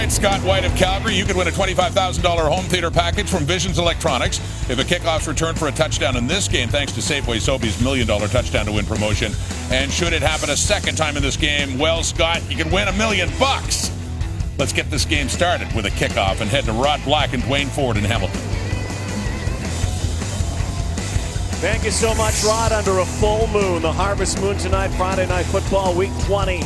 Tonight, Scott White of Calgary. You could win a $25,000 home theater package from Visions Electronics if a kickoff's returned for a touchdown in this game, thanks to Safeway Sobeys' $1 million touchdown to win promotion. And should it happen a second time in this game, well, Scott, you can win $1 million. Let's get this game started with a kickoff and head to Rod Black and Dwayne Ford in Hamilton. Thank you so much, Rod. Under a full moon, the harvest moon tonight, Friday Night Football, Week 20.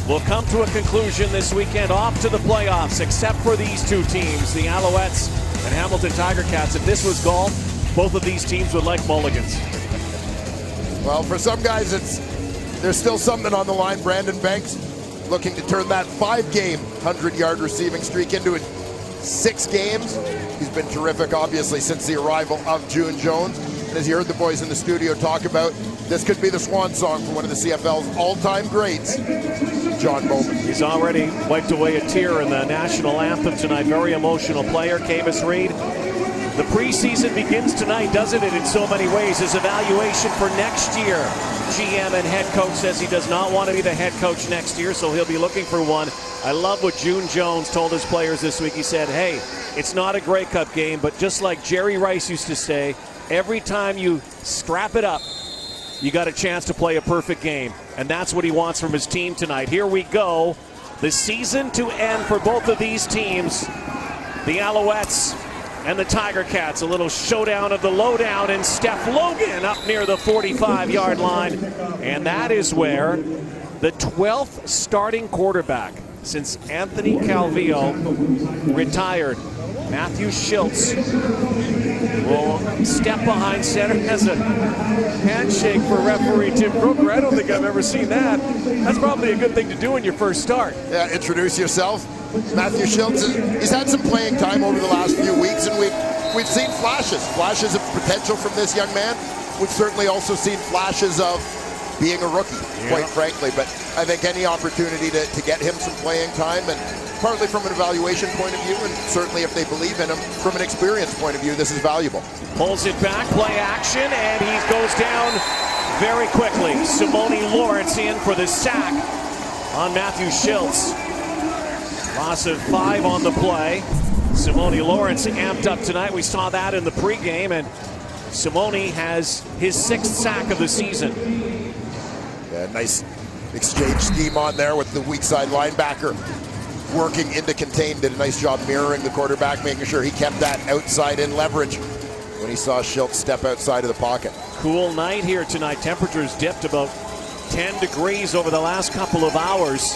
Will come to a conclusion this weekend, off to the playoffs, except for these two teams, the Alouettes and Hamilton Tiger Cats. If this was golf, both of these teams would like mulligans. Well, for some guys, there's still something on the line. Brandon Banks looking to turn that 5-game 100-yard receiving streak into 6 games. He's been terrific, obviously, since the arrival of June Jones. And as you heard the boys in the studio talk about, this could be the swan song for one of the CFL's all-time greats, John Bowman. He's already wiped away a tear in the national anthem tonight. Very emotional player, Camus Reed. The preseason begins tonight, doesn't it, in so many ways? His evaluation for next year. GM and head coach says he does not want to be the head coach next year, so he'll be looking for one. I love what June Jones told his players this week. He said, hey, it's not a Grey Cup game, but just like Jerry Rice used to say, every time you strap it up, you got a chance to play a perfect game. And that's what he wants from his team tonight. Here we go. The season to end for both of these teams. The Alouettes and the Tiger Cats. A little showdown of the lowdown, and Steph Logan up near the 45-yard line. And that is where the 12th starting quarterback since Anthony Calvillo retired, Matthew Schultz, will step behind center. Has a handshake for referee Tim Brooker. I don't think I've ever seen that. That's probably a good thing to do in your first start. Yeah, introduce yourself. Matthew Schultz, he's had some playing time over the last few weeks, and we've seen flashes of potential from this young man. We've certainly also seen flashes of being a rookie, quite frankly. But I think any opportunity to get him some playing time, and partly from an evaluation point of view, and certainly if they believe in him from an experience point of view, this is valuable. Pulls it back, play action, and he goes down very quickly. Simone Lawrence in for the sack on Matthew Schultz. Loss of 5 on the play. Simone Lawrence amped up tonight. We saw that in the pregame, and Simone has his 6th sack of the season. Yeah, nice exchange scheme on there with the weak side linebacker working into contain. Did a nice job mirroring the quarterback, making sure he kept that outside in leverage when he saw Schultz step outside of the pocket. Cool night here tonight. Temperatures dipped about 10 degrees over the last couple of hours.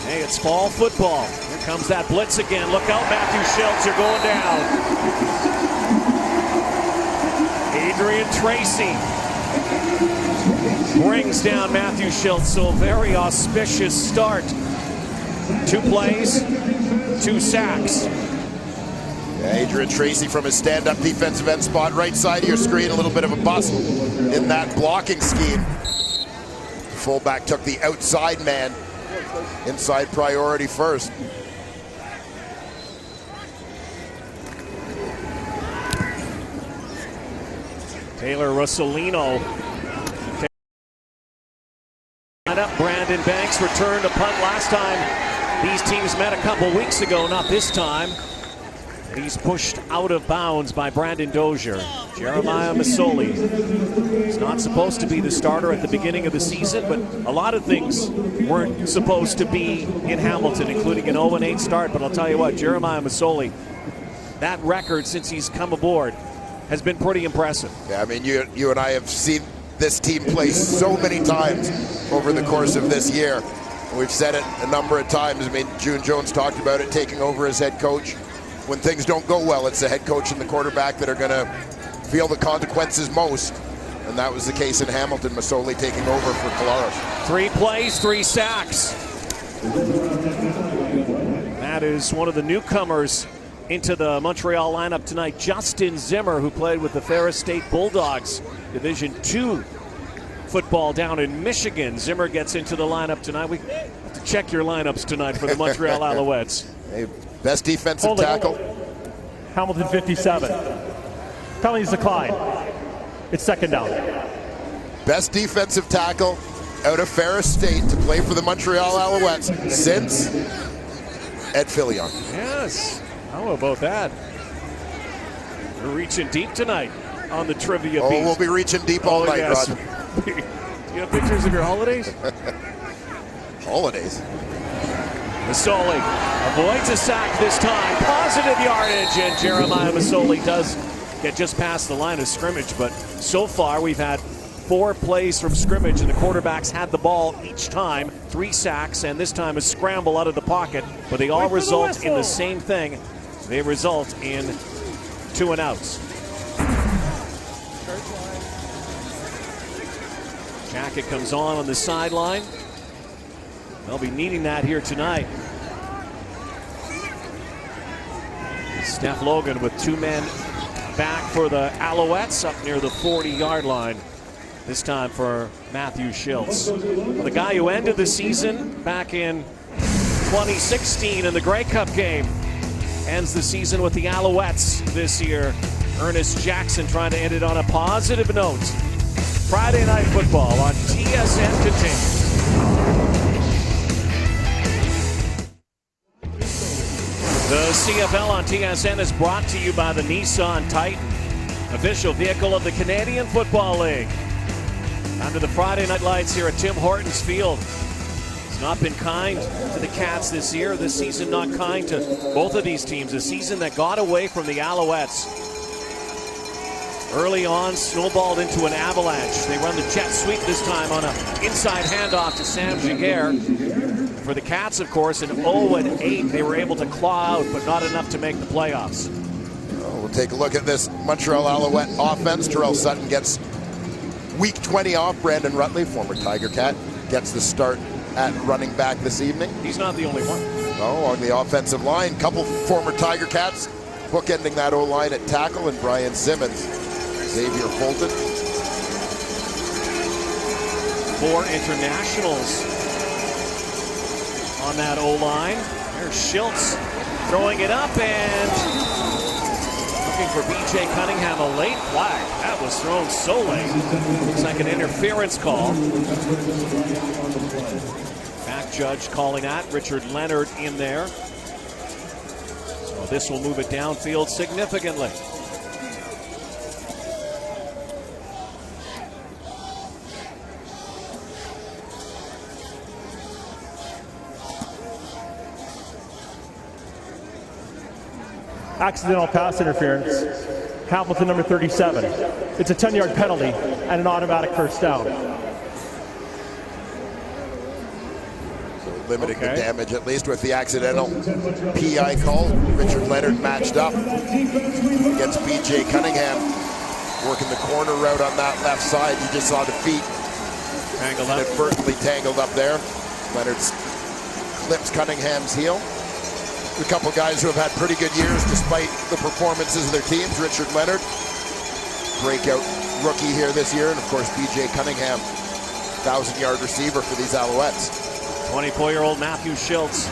Hey, it's fall football. Here comes that blitz again. Look out, Matthew Schultz, you're going down. Adrian Tracy brings down Matthew Schultz, so a very auspicious start. 2 plays, 2 sacks. Yeah, Adrian Tracy from his stand-up defensive end spot, right side of your screen, a little bit of a bust in that blocking scheme. Fullback took the outside man, inside priority first. Taylor Russolino. Brandon Banks returned a punt last time these teams met a couple weeks ago, not this time. He's pushed out of bounds by Brandon Dozier. Jeremiah Masoli is not supposed to be the starter at the beginning of the season, but a lot of things weren't supposed to be in Hamilton, including an 0-8 start. But I'll tell you what, Jeremiah Masoli, that record since he's come aboard has been pretty impressive. Yeah, I mean, you and I have seen this team play so many times over the course of this year. We've said it a number of times. I mean, June Jones talked about it, taking over as head coach. When things don't go well, it's the head coach and the quarterback that are going to feel the consequences most. And that was the case in Hamilton. Masoli taking over for Collaros. 3 plays, 3 sacks. That is one of the newcomers into the Montreal lineup tonight, Justin Zimmer, who played with the Ferris State Bulldogs, Division II football down in Michigan. Zimmer gets into the lineup tonight. We have to check your lineups tonight for the Montreal Alouettes. Hey, best defensive tackle. Hamilton 57. Penalties decline. It's 2nd down. Best defensive tackle out of Ferris State to play for the Montreal Alouettes since Ed Fillion. Yes. How about that? We're reaching deep tonight on the trivia beat. We'll be reaching deep all night, yes. Rod. Do you have pictures of your holidays? Holidays. Masoli avoids a sack this time. Positive yardage, and Jeremiah Masoli does get just past the line of scrimmage. But so far, we've had 4 plays from scrimmage, and the quarterbacks had the ball each time. 3 sacks, and this time a scramble out of the pocket. But they all result in the same thing. They result in 2 and outs. Jacket comes on the sideline. They'll be needing that here tonight. Steph Logan with 2 men back for the Alouettes up near the 40-yard line. This time for Matthew Schiltz. The guy who ended the season back in 2016 in the Grey Cup game ends the season with the Alouettes this year. Ernest Jackson trying to end it on a positive note. Friday Night Football on TSN continues. The CFL on TSN is brought to you by the Nissan Titan, official vehicle of the Canadian Football League. Under the Friday Night Lights here at Tim Hortons Field. It's not been kind to the Cats this year. This season not kind to both of these teams. A season that got away from the Alouettes. Early on, snowballed into an avalanche. They run the jet sweep this time on an inside handoff to Sam Giguère. For the Cats, of course, in 0-8, they were able to claw out, but not enough to make the playoffs. We'll take a look at this Montreal Alouette offense. Terrell Sutton gets week 20 off. Brandon Rutley, former Tiger Cat, gets the start at running back this evening. He's not the only one. Oh, on the offensive line, couple former Tiger Cats bookending that O-line at tackle, and Brian Simmons. Xavier Fulton. 4 internationals on that O-line. There's Schiltz throwing it up and looking for B.J. Cunningham. A late flag. That was thrown so late. Looks like an interference call. Back judge calling that. Richard Leonard in there. So this will move it downfield significantly. Accidental pass interference. Hamilton, number 37. It's a 10-yard penalty and an automatic first down. So limiting the damage, at least with the accidental PI call. Richard Leonard matched up against B.J. Cunningham, working the corner route on that left side. You just saw the feet inadvertently tangled up there. Leonard clips Cunningham's heel. A couple guys who have had pretty good years despite the performances of their teams. Richard Leonard, breakout rookie here this year, and of course B.J. Cunningham, 1,000-yard receiver for these Alouettes. 24-year-old Matthew Schiltz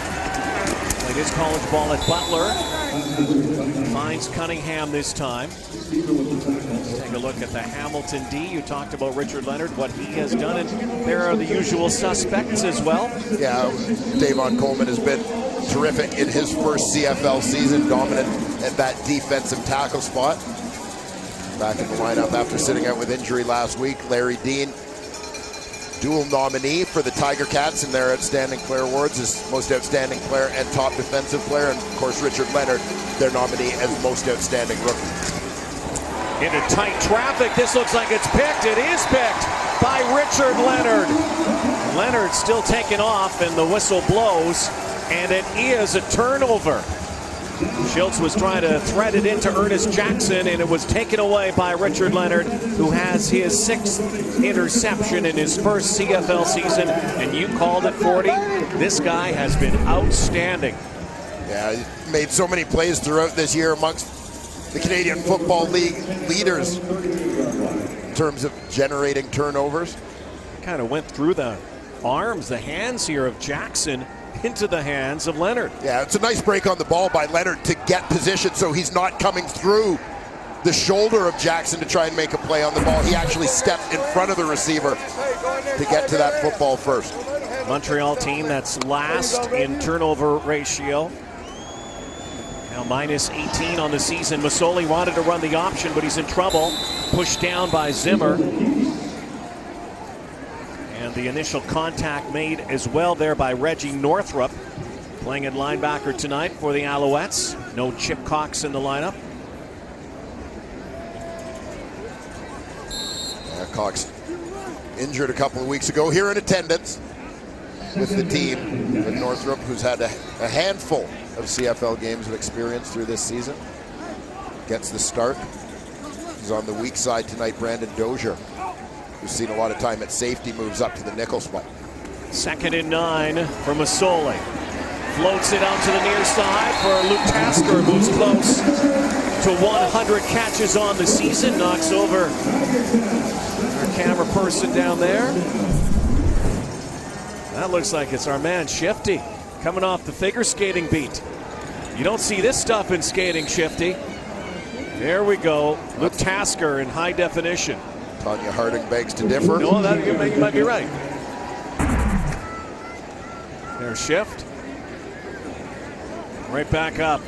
played his college ball at Butler. Finds Cunningham this time. Let's take a look at the Hamilton D. You talked about Richard Leonard, what he has done, and there are the usual suspects as well. Yeah, Davon Coleman has been terrific in his first CFL season, dominant at that defensive tackle spot. Back in the lineup after sitting out with injury last week. Larry Dean, dual nominee for the Tiger Cats in their Outstanding Player Awards as Most Outstanding Player and Top Defensive Player. And of course Richard Leonard, their nominee as Most Outstanding Rookie. Into tight traffic, this looks like it's picked. It is picked by Richard Leonard. Leonard still taking off and the whistle blows. And it is a turnover. Schiltz was trying to thread it into Ernest Jackson, and it was taken away by Richard Leonard, who has his 6th interception in his first CFL season. And you called it, 40. This guy has been outstanding. Yeah, he made so many plays throughout this year amongst the Canadian Football League leaders in terms of generating turnovers. Kind of went through the arms, the hands here of Jackson into the hands of Leonard. Yeah, it's a nice break on the ball by Leonard to get position so he's not coming through the shoulder of Jackson to try and make a play on the ball. He actually stepped in front of the receiver to get to that football first. Montreal team that's last in turnover ratio. Now minus 18 on the season. Masoli wanted to run the option, but he's in trouble. Pushed down by Zimmer. And the initial contact made as well there by Reggie Northrup, playing at linebacker tonight for the Alouettes. No Chip Cox in the lineup. Cox injured a couple of weeks ago, here in attendance with the team. With Northrup, who's had a handful of CFL games of experience through this season, gets the start. He's on the weak side tonight. Brandon Dozier, who's seen a lot of time at safety, moves up to the nickel spot. 2nd and 9 for Masoli. Floats it out to the near side for Luke Tasker, who's close to 100 catches on the season. Knocks over our camera person down there. That looks like it's our man Shifty coming off the figure skating beat. You don't see this stuff in skating, Shifty. There we go. Luke Tasker in high definition. Tanya Harding begs to differ. No, you might be right. There's Shift. Right back up.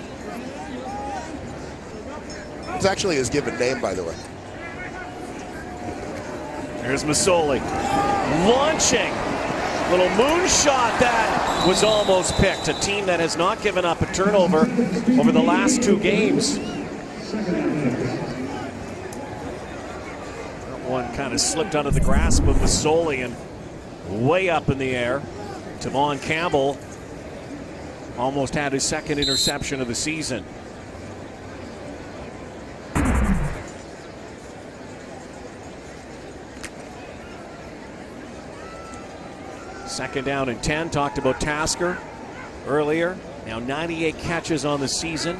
It's actually his given name, by the way. Here's Masoli. Launching. Little moonshot that was almost picked. A team that has not given up a turnover over the last 2 games. That one kind of slipped out of the grasp of Masoli and way up in the air. Tavon Campbell almost had his 2nd interception of the season. Second down and 10. Talked about Tasker earlier. Now 98 catches on the season.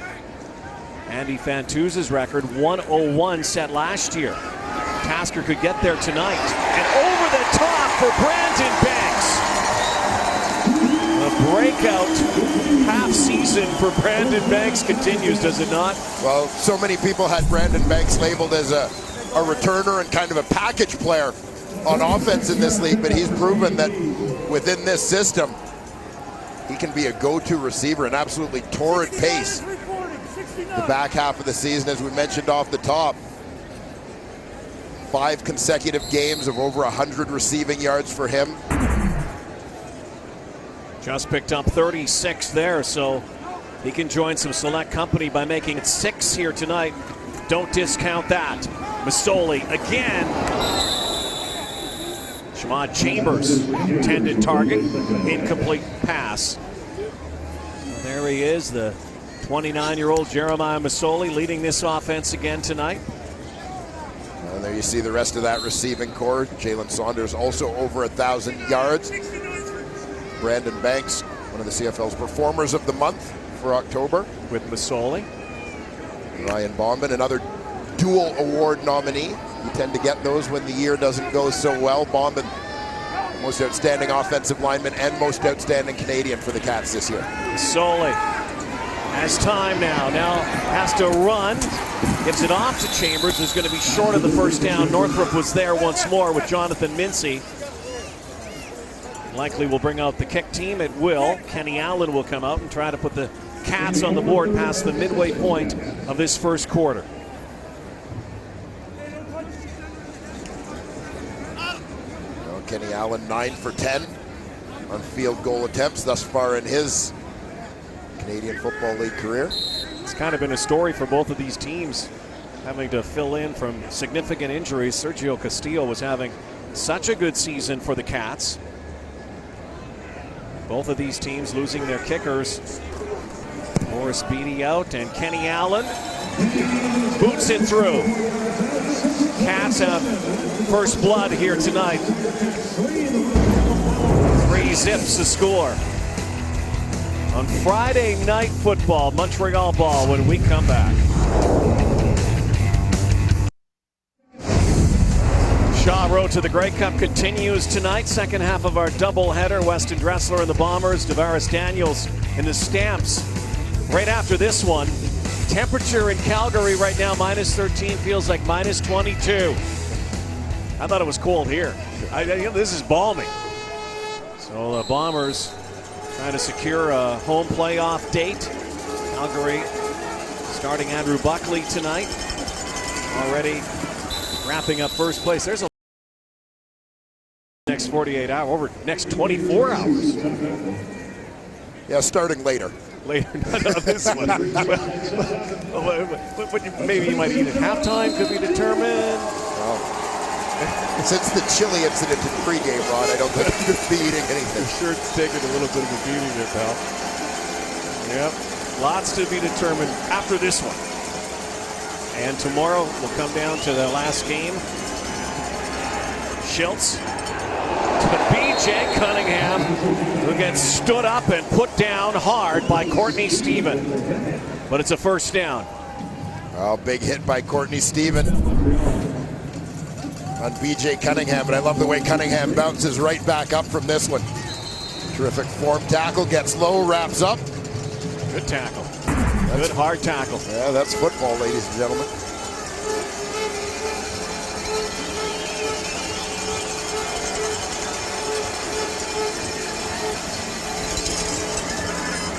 Andy Fantuz's record, 101 set last year. Tasker could get there tonight. And over the top for Brandon Banks. The breakout half season for Brandon Banks continues, does it not? Well, so many people had Brandon Banks labeled as a returner and kind of a package player on offense in this league, but he's proven that within this system, he can be a go-to receiver, an absolutely torrid pace. The back half of the season, as we mentioned off the top, 5 consecutive games of over 100 receiving yards for him. Just picked up 36 there, so he can join some select company by making it 6 here tonight. Don't discount that. Masoli again. Shamad Chambers, intended target, incomplete pass. Well, there he is, the 29-year-old Jeremiah Masoli leading this offense again tonight. And there you see the rest of that receiving core. Jalen Saunders also over 1,000 yards. Brandon Banks, one of the CFL's performers of the month for October. With Masoli. Ryan Bauman, another dual award nominee. You tend to get those when the year doesn't go so well. Bauman, most outstanding offensive lineman and most outstanding Canadian for the Cats this year. Masoli has time now. Now has to run. Gives it off to Chambers, who's going to be short of the first down. Northrup was there once more with Jonathan Mincy. Likely will bring out the kick team. It will. Kenny Allen will come out and try to put the Cats on the board past the midway point of this first quarter. Kenny Allen 9 for 10 on field goal attempts thus far in his Canadian Football League career. It's kind of been a story for both of these teams, having to fill in from significant injuries. Sergio Castillo was having such a good season for the Cats. Both of these teams losing their kickers. Morris Beatty out, and Kenny Allen boots it through. Cats have first blood here tonight. 3 zips to score. On Friday Night Football, Montreal ball when we come back. Shaw Road to the Grey Cup continues tonight. Second half of our doubleheader. Weston Dressler and the Bombers, Tavares Daniels and the Stamps. Right after this one, temperature in Calgary right now, minus 13, feels like minus 22. I thought it was cold here. This is balmy. So the Bombers trying to secure a home playoff date. Calgary Starting Andrew Buckley tonight. Already wrapping up first place. There's a next 48 hours, over next 24 hours. Yeah, starting later. Later, not this one. Maybe you might eat at halftime, could be determined. Well, since the chili incident in pregame, Ron, I don't think I'm going to be eating anything. I'm sure it's taking a little bit of a beating there, pal. Yep, lots to be determined after this one. And tomorrow will come down to the last game. Schultz to B.J. Cunningham, who gets stood up and put down hard by Courtney Stephen. But it's a first down. Well, big hit by Courtney Stephen on B.J. Cunningham, but I love the way Cunningham bounces right back up from this one. Terrific form tackle, gets low, wraps up. Good tackle. Good hard tackle. Yeah, that's football, ladies and gentlemen.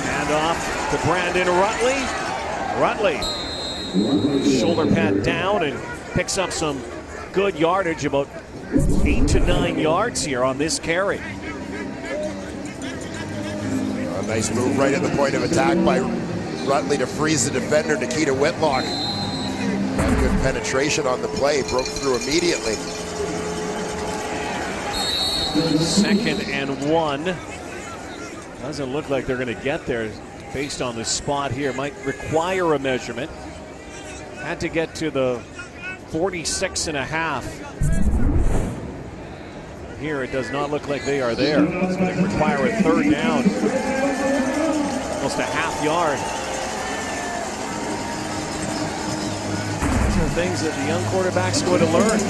Hand off to Brandon Rutley. Rutley, shoulder pad down and picks up some good yardage, about 8 to 9 yards here on this carry. A nice move right at the point of attack by Rutley to freeze the defender, Nikita Whitlock. Had good penetration on the play, broke through immediately. 2nd and 1. Doesn't look like they're going to get there based on the spot here. Might require a measurement. Had to get to the 46.5. Here it does not look like they are there. It's going to require a third down. Almost a half yard. These are things that the young quarterback's going to learn.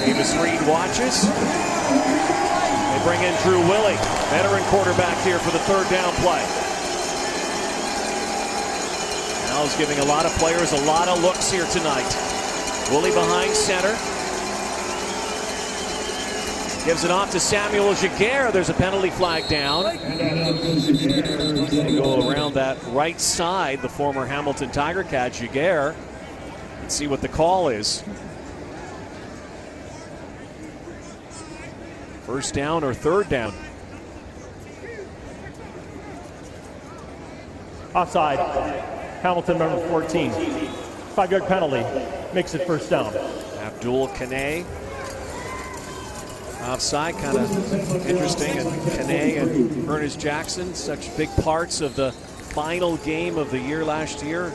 Davis Reed watches. They bring in Drew Willie, veteran quarterback here for the third down play. Al's giving a lot of players a lot of looks here tonight. Willie behind center. Gives it off to Samuel Giguère. There's a penalty flag down. They go around that right side, the former Hamilton Tiger Cat, Giguère. Let's see what the call is. First down or third down? Offside. Hamilton, number 14. 5-yard penalty. Makes it first down. Abdul Kanay. Offside, kind of interesting. And Kanay and Ernest Jackson, such big parts of the final game of the year last year.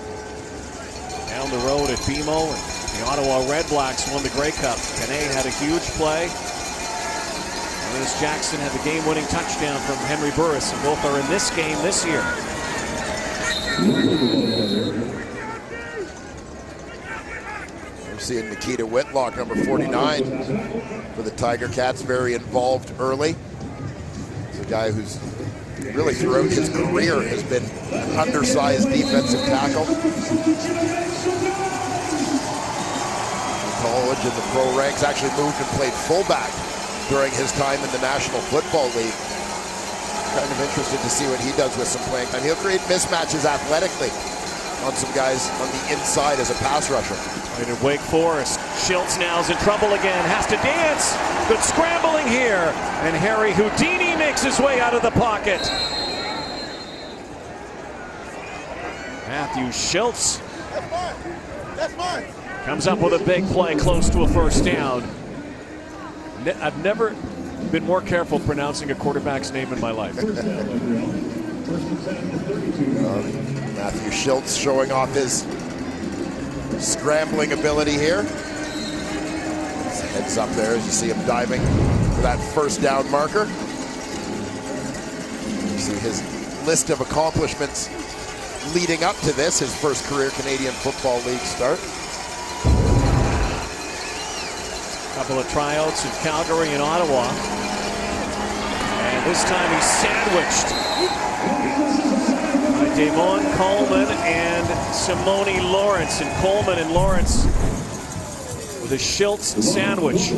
Down the road at BMO, and the Ottawa Red Blacks won the Grey Cup. Kanay had a huge play. Ernest Jackson had the game-winning touchdown from Henry Burris, and both are in this game this year. We're seeing Nikita Whitlock, number 49, for the Tiger Cats, very involved early. He's a guy who's really throughout his career has been an undersized defensive tackle. In college and the pro ranks, actually moved and played fullback during his time in the National Football League. Kind of interested to see what he does with some playing time. He'll create mismatches athletically on some guys on the inside as a pass rusher. And in Wake Forest, Schultz now's in trouble again, has to dance. Good scrambling here, and Harry Houdini makes his way out of the pocket. Matthew Schultz comes up with a big play close to a first down. I've never been more careful pronouncing a quarterback's name in my life. Matthew Schultz showing off his scrambling ability here. His head's up there as you see him diving for that first down marker. You see his list of accomplishments leading up to this, his first career Canadian Football League start. Couple of tryouts in Calgary and Ottawa. And this time he's sandwiched by Damon Coleman and Simone Lawrence. And Coleman and Lawrence with a Schultz sandwich.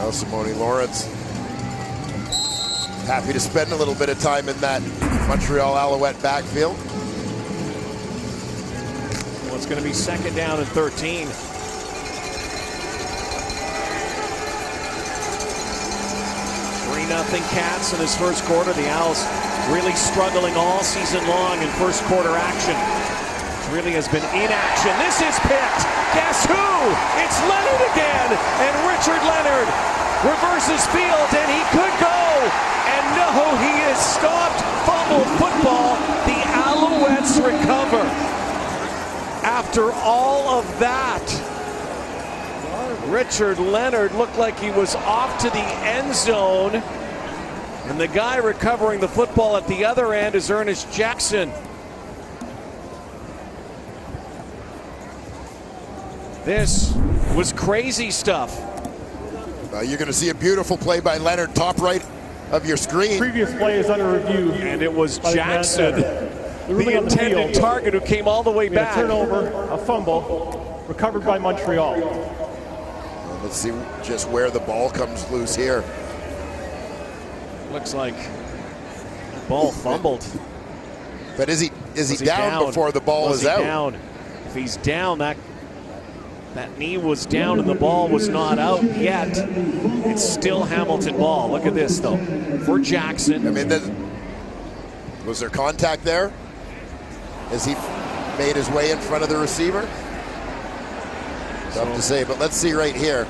Well, Simone Lawrence happy to spend a little bit of time in that Montreal Alouette backfield. Well, it's going to be second down and 13. 3-0 Cats in this first quarter. The Owls really struggling all season long in first quarter action. Which really has been inaction. This is picked. Guess who? It's Leonard again. And Richard Leonard reverses field, and he could go. And no, he is stopped. Fumbled football. The Alouettes recover. After all of that, Richard Leonard looked like he was off to the end zone. And the guy recovering the football at the other end is Ernest Jackson. This was crazy stuff. You're going to see a beautiful play by Leonard, top right of your screen. Previous play is under review. And it was Jackson, the intended target, who came all the way back. A turnover, a fumble, recovered by Montreal. Let's see just where the ball comes loose here. Looks like the ball fumbled. But is he down before the ball is out? Down? If he's down, that knee was down and the ball was not out yet. It's still Hamilton ball. Look at this, though, for Jackson. I mean, was there contact there as he made his way in front of the receiver? Tough to say, but let's see right here.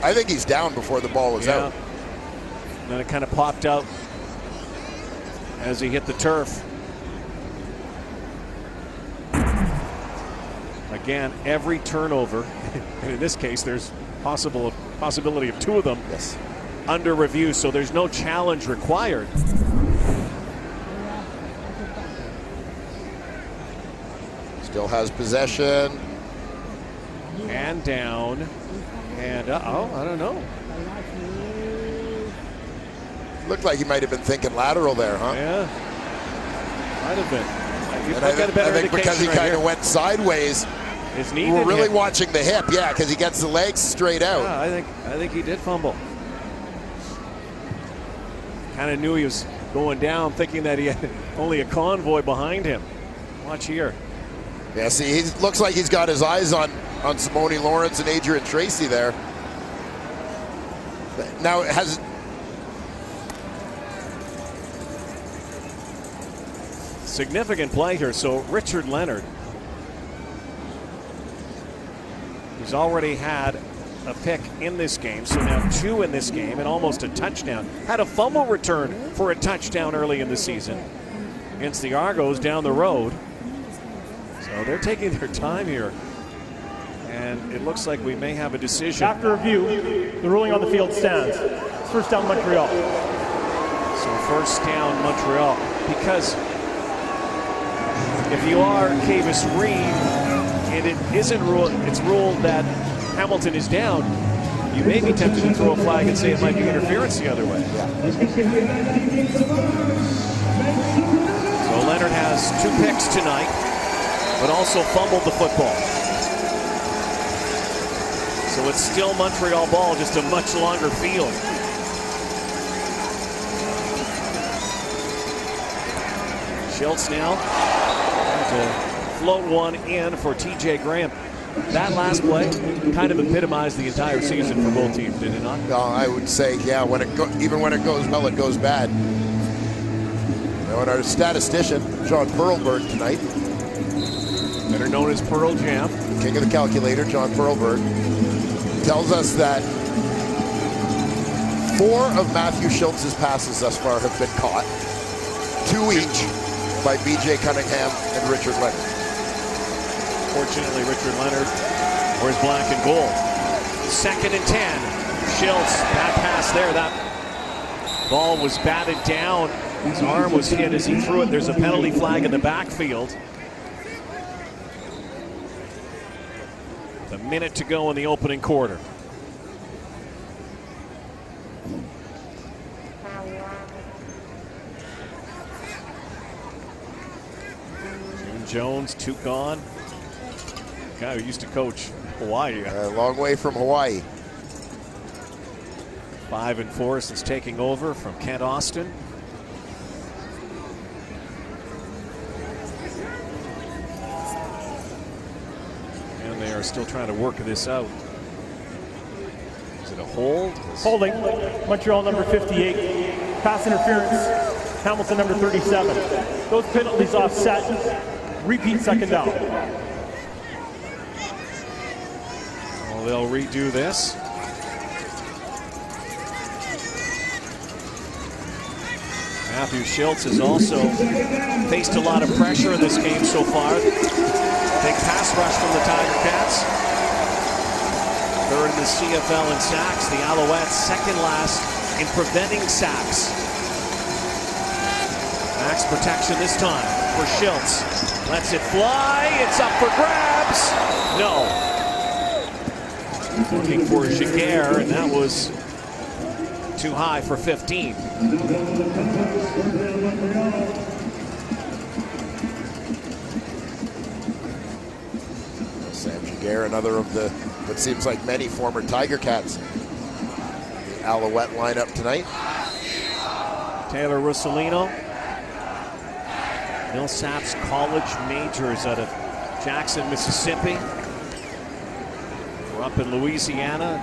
I think he's down before the ball was out. And then it kind of popped out as he hit the turf. Again, every turnover, and in this case, there's possibility of 2 of them under review, so there's no challenge required. Still has possession. And down. And I don't know. Looked like he might have been thinking lateral there, huh? Yeah. Might have been. I think because he kind of went sideways. His knee We're really watching the hip, because he gets the legs straight out. Yeah, I think he did fumble. Kind of knew he was going down, thinking that he had only a convoy behind him. Watch here. Yeah, see, he looks like he's got his eyes on Simone Lawrence and Adrian Tracy there. Now, significant play here. So Richard Leonard, he's already had a pick in this game, so now 2 in this game and almost a touchdown. Had a fumble return for a touchdown early in the season against the Argos down the road. So they're taking their time here. And it looks like we may have a decision. After review, the ruling on the field stands. First down, Montreal. So first down, Montreal. Because if you are Kavis Reed, and it isn't ruled, it's ruled that Hamilton is down, you may be tempted to throw a flag and say it might be interference the other way. So Leonard has 2 picks tonight, but also fumbled the football. So it's still Montreal ball, just a much longer field. Schultz now to float one in for TJ Graham. That last play kind of epitomized the entire season for both teams, did it not? No, I would say, even when it goes well, it goes bad. Now, and our statistician, John Perlberg, tonight, better known as Pearl Jam, king of the calculator, John Perlberg, tells us that 4 of Matthew Schultz's passes thus far have been caught, 2 each by B.J. Cunningham and Richard Leonard. Fortunately, Richard Leonard wears black and gold. 2nd and 10. Schultz, bad pass there. That ball was batted down. His arm was hit as he threw it. There's a penalty flag in the backfield. A minute to go in the opening quarter. Jones, 2 gone. Guy who used to coach Hawaii. A long way from Hawaii. 5-4 since taking over from Kent Austin. And they are still trying to work this out. Is it a hold? Holding. Montreal number 58. Pass interference. Hamilton number 37. Those penalties offset. Repeat second down. Well, they'll redo this. Matthew Schultz has also faced a lot of pressure in this game so far. Big pass rush from the Tiger Cats. Third in the CFL in sacks. The Alouettes second last in preventing sacks. Max protection this time for Schultz. Lets it fly. It's up for grabs. No. Looking for Jaguar, and that was too high for 15. Sam Jaguar, another of the, what seems like many former Tiger Cats. The Alouette lineup tonight. Taylor Russolino. Millsaps College majors out of Jackson, Mississippi. We're up in Louisiana,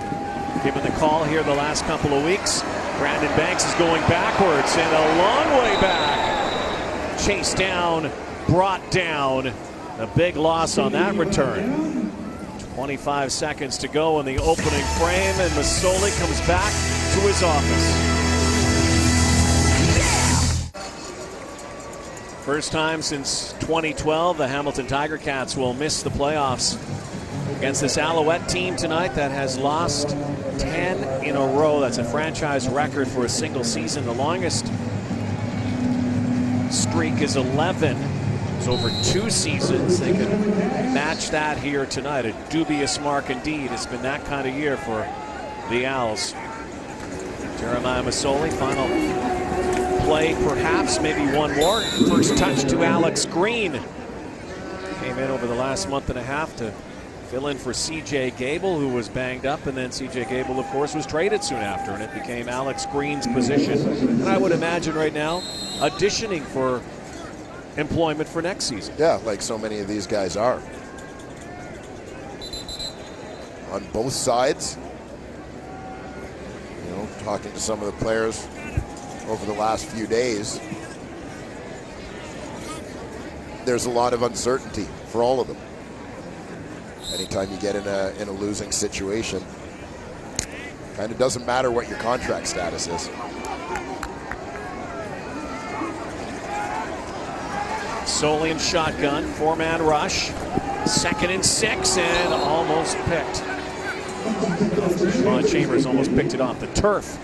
given the call here the last couple of weeks. Brandon Banks is going backwards and a long way back. Chased down, brought down. A big loss on that return. 25 seconds to go in the opening frame, and Masoli comes back to his office. First time since 2012, the Hamilton Tiger Cats will miss the playoffs against this Alouette team tonight that has lost 10 in a row. That's a franchise record for a single season. The longest streak is 11. It's over 2 seasons. They could match that here tonight. A dubious mark indeed. It's been that kind of year for the Owls. Jeremiah Masoli, final play perhaps, maybe one more. First touch to Alex Green. Came in over the last month and a half to fill in for CJ Gable, who was banged up, and then CJ Gable, of course, was traded soon after, and it became Alex Green's position. And I would imagine right now, auditioning for employment for next season. Yeah, like so many of these guys are. On both sides. You know, talking to some of the players over the last few days, there's a lot of uncertainty for all of them. Anytime you get in a losing situation, kind of doesn't matter what your contract status is. Solian shotgun, 4-man rush, 2nd and 6, and almost picked. Ron Chambers almost picked it off the turf.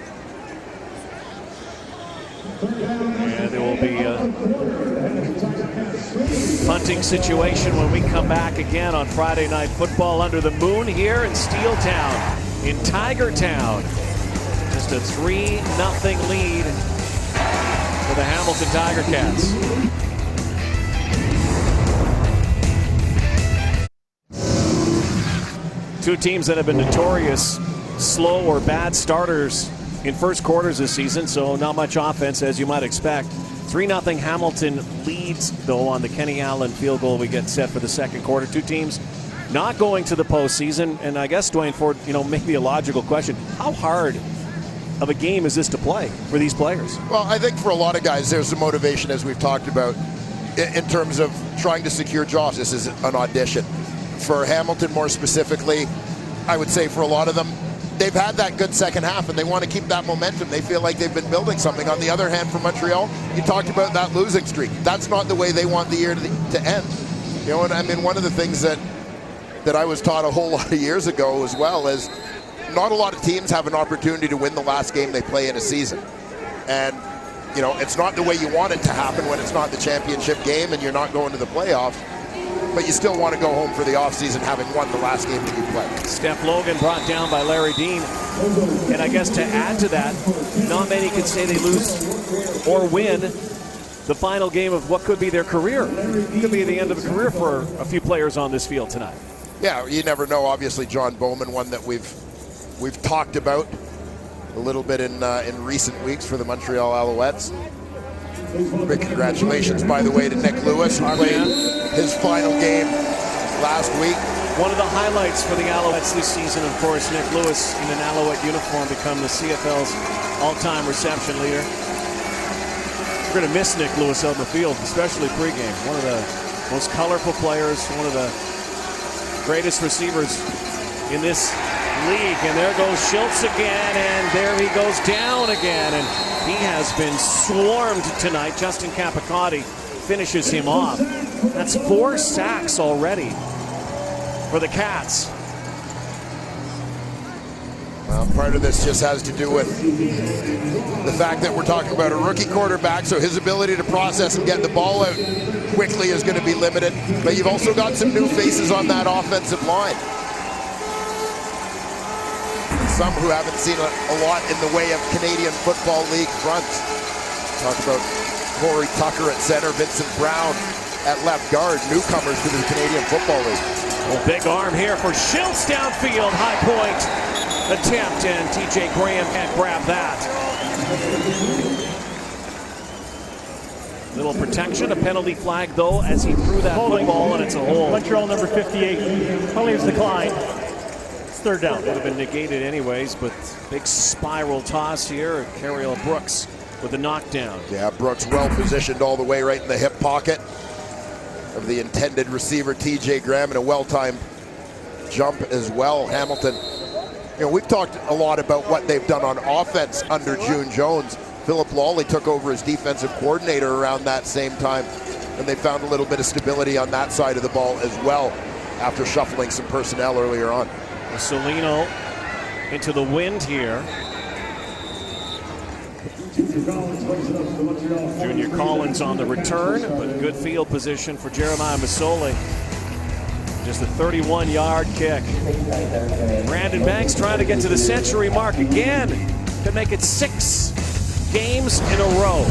And there will be a punting situation when we come back again on Friday Night Football under the moon here in Steel Town, in Tiger Town. Just a 3-0 lead for the Hamilton Tiger Cats. Two teams that have been notorious slow or bad starters in first quarters this season, so not much offense as you might expect. 3-0 Hamilton leads, though, on the Kenny Allen field goal we get set for the second quarter. Two teams not going to the postseason, and I guess, Dwayne Ford, maybe a logical question. How hard of a game is this to play for these players? Well, I think for a lot of guys, there's the motivation, as we've talked about, in terms of trying to secure jobs. This is an audition. For Hamilton more specifically, I would say for a lot of them, they've had that good second half and they want to keep that momentum. They feel like they've been building something. On the other hand, for Montreal, you talked about that losing streak. That's not the way they want the year to end. And I mean, one of the things that I was taught a whole lot of years ago as well is not a lot of teams have an opportunity to win the last game they play in a season. And, it's not the way you want it to happen when it's not the championship game and you're not going to the playoffs. But you still want to go home for the offseason having won the last game that you played. Steph Logan brought down by Larry Dean. And I guess to add to that, not many can say they lose or win the final game of what could be their career. It could be the end of a career for a few players on this field tonight. Yeah, you never know. Obviously, John Bowman, one that we've talked about a little bit in recent weeks for the Montreal Alouettes. Big congratulations, by the way, to Nick Lewis, who played his final game last week. One of the highlights for the Alouettes this season, of course, Nick Lewis in an Alouette uniform become the CFL's all-time reception leader. We're going to miss Nick Lewis out in the field, especially pregame. One of the most colorful players, one of the greatest receivers in this league. And there goes Schultz again, and there he goes down again. And he has been swarmed tonight. Justin Capicotti finishes him off. That's 4 sacks already for the Cats. Well, part of this just has to do with the fact that we're talking about a rookie quarterback, so his ability to process and get the ball out quickly is going to be limited. But you've also got some new faces on that offensive line. Some who haven't seen a lot in the way of Canadian Football League fronts. Talk about Corey Tucker at center, Vincent Brown at left guard, newcomers to the Canadian Football League. Well, big arm here for Schultz downfield, high point attempt, and TJ Graham can't grab that. Little protection, a penalty flag though as he threw that football, and it's a hold. Montreal number 58, penalty is declined. It's third down. Would have been negated anyways, but big spiral toss here. Carriel Brooks with the knockdown. Yeah, Brooks well positioned all the way right in the hip pocket of the intended receiver, TJ Graham, and a well-timed jump as well. Hamilton, you know, we've talked a lot about what they've done on offense under June Jones. Philip Lawley took over as defensive coordinator around that same time, and they found a little bit of stability on that side of the ball as well after shuffling some personnel earlier on. Solino into the wind here. Junior Collins on the return, but good field position for Jeremiah Masoli. Just a 31-yard kick. Brandon Banks trying to get to the century mark again. Could make it 6 games in a row.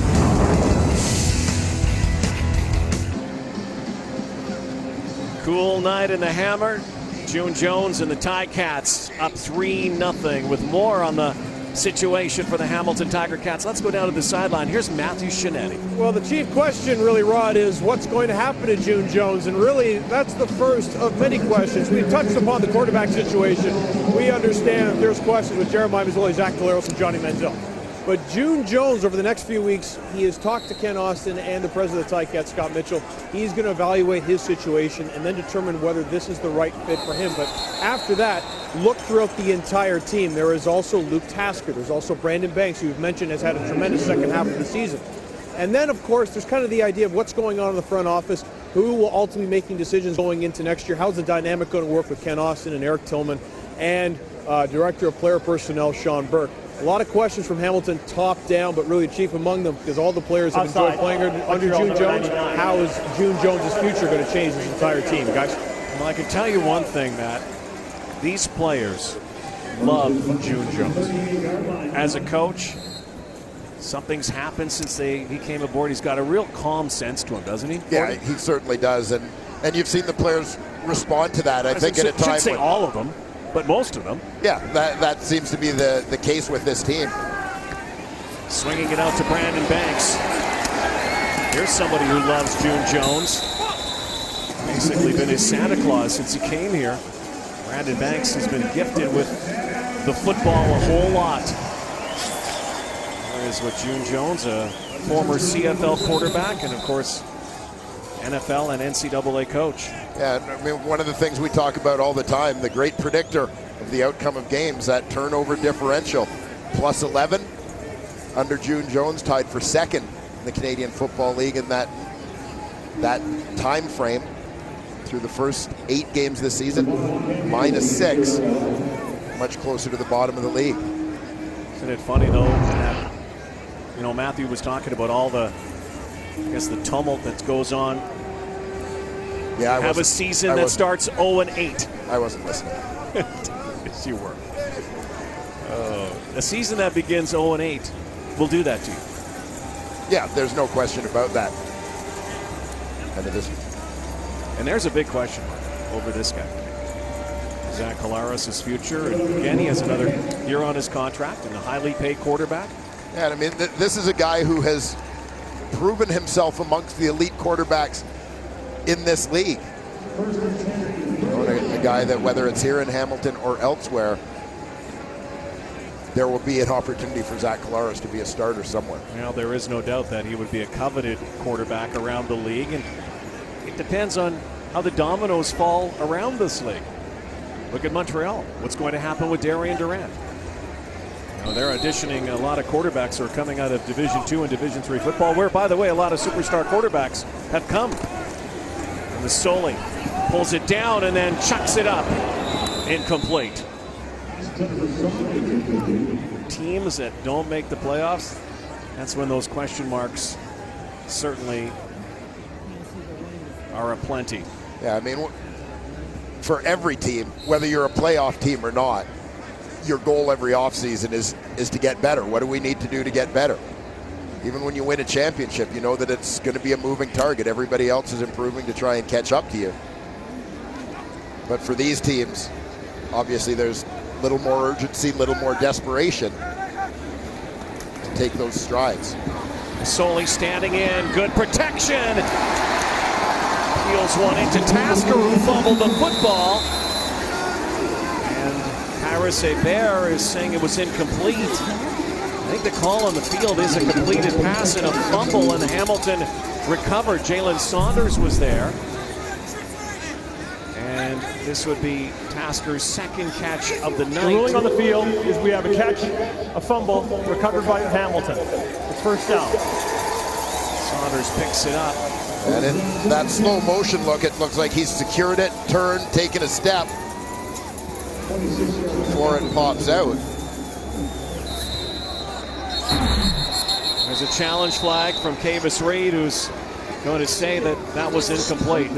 Cool night in the Hammer. June Jones and the Ticats up 3-0 with more on the situation for the Hamilton Tiger Cats. Let's go down to the sideline. Here's Matthew Shinetti. Well, the chief question really, Rod, is what's going to happen to June Jones? And really, that's the first of many questions. We've touched upon the quarterback situation. We understand that there's questions with Jeremiah Mazzoli, Zach Caleros, and Johnny Manziel. But June Jones, over the next few weeks, he has talked to Ken Austin and the president of the Ticats, Scott Mitchell. He's going to evaluate his situation and then determine whether this is the right fit for him. But after that, look throughout the entire team. There is also Luke Tasker. There's also Brandon Banks, who you've mentioned has had a tremendous second half of the season. And then, of course, there's kind of the idea of what's going on in the front office, who will ultimately be making decisions going into next year. How's the dynamic going to work with Ken Austin and Eric Tillman and Director of Player Personnel, Sean Burke? A lot of questions from Hamilton, top down, but really chief among them, because all the players have enjoyed playing under June Jones. How is June Jones' future going to change this entire team, guys? Well, I can tell you one thing, Matt. These players love June Jones. As a coach, something's happened since he came aboard. He's got a real calm sense to him, doesn't he? Yeah, he certainly does, and you've seen the players respond to that. I think at a time. I should say all of them, but most of them. Yeah, that seems to be the case with this team. Swinging it out to Brandon Banks. Here's somebody who loves June Jones. Basically been his Santa Claus since he came here. Brandon Banks has been gifted with the football a whole lot. There is with June Jones, a former CFL quarterback, and of course, NFL and NCAA coach. Yeah, I mean, one of the things we talk about all the time, the great predictor of the outcome of games, that turnover differential. Plus 11 under June Jones, tied for second in the Canadian Football League in that time frame through the first 8 games this season. Minus 6, much closer to the bottom of the league. Isn't it funny though that, you know, Matthew was talking about all the, I guess, the tumult that goes on. Yeah, I have a season that starts 0-8. I wasn't listening. Yes, you were. A season that begins 0-8 will do that to you. Yeah, there's no question about that. And it is. And there's a big question mark over this guy. Zach Collaros' future. And again, he has another year on his contract and a highly paid quarterback. Yeah, and I mean, this is a guy who has proven himself amongst the elite quarterbacks in this league. You know, a guy that, whether it's here in Hamilton or elsewhere, there will be an opportunity for Zach Collaros to be a starter somewhere. Well, there is no doubt that he would be a coveted quarterback around the league, and it depends on how the dominoes fall around this league. Look at Montreal. What's going to happen with Darian Durant? You know, they're auditioning a lot of quarterbacks who are coming out of Division II and Division III football, where, by the way, a lot of superstar quarterbacks have come. And the Soli pulls it down and then chucks it up. Incomplete. Teams that don't make the playoffs, that's when those question marks certainly are aplenty. Yeah, I mean, for every team, whether you're a playoff team or not, your goal every offseason is to get better. What do we need to do to get better? Even when you win a championship, you know that it's going to be a moving target. Everybody else is improving to try and catch up to you. But for these teams, obviously there's a little more urgency, a little more desperation to take those strides. Soli standing in, good protection. Peels one into Tasker, who fumbled the football. And Harris Hebert is saying it was incomplete. I think the call on the field is a completed pass and a fumble, and Hamilton recovered. Jalen Saunders was there. And this would be Tasker's second catch of the night. The ruling on the field is we have a catch, a fumble, recovered by Hamilton. It's first down. Saunders picks it up. And in that slow motion look, it looks like he's secured it, turned, taken a step before it pops out. There's a challenge flag from Kavis Reed, who's going to say that that was incomplete.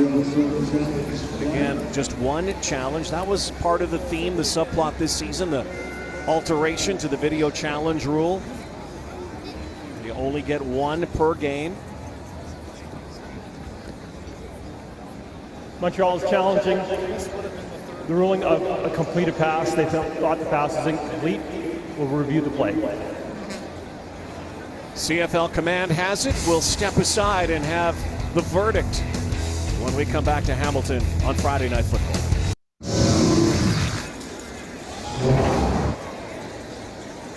Again, just one challenge. That was part of the theme, the subplot this season, the alteration to the video challenge rule. You only get one per game. Montreal is challenging the ruling of a completed pass. They thought the pass is incomplete. We'll review the play. CFL Command has it. We'll step aside and have the verdict when we come back to Hamilton on Friday Night Football.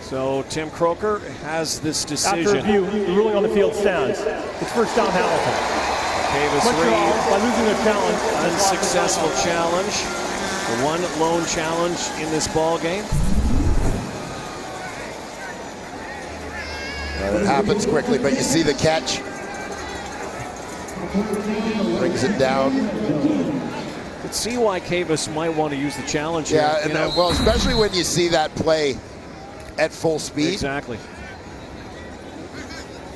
So Tim Croker has this decision. After review, the ruling on the field stands. It's first down Hamilton. Kavis Montreal, Reed, by losing their challenge, unsuccessful challenge. The one lone challenge in this ball game. It happens quickly, but you see the catch. Brings it down. Could see why Kavis might want to use the challenge here. Yeah, and well, especially when you see that play at full speed. Exactly.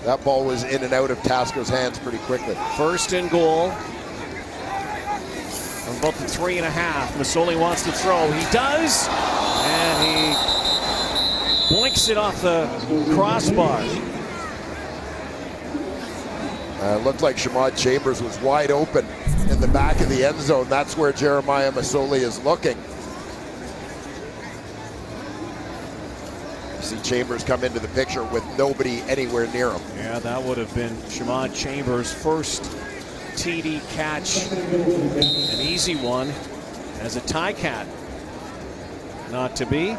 That ball was in and out of Tasker's hands pretty quickly. First and goal from about the 3.5. Masoli wants to throw. He does, and he blinks it off the crossbar. It looked like Shamad Chambers was wide open in the back of the end zone. That's where Jeremiah Masoli is looking. You see Chambers come into the picture with nobody anywhere near him. Yeah, that would have been Shamad Chambers' first TD catch. An easy one as a tie cat. Not to be.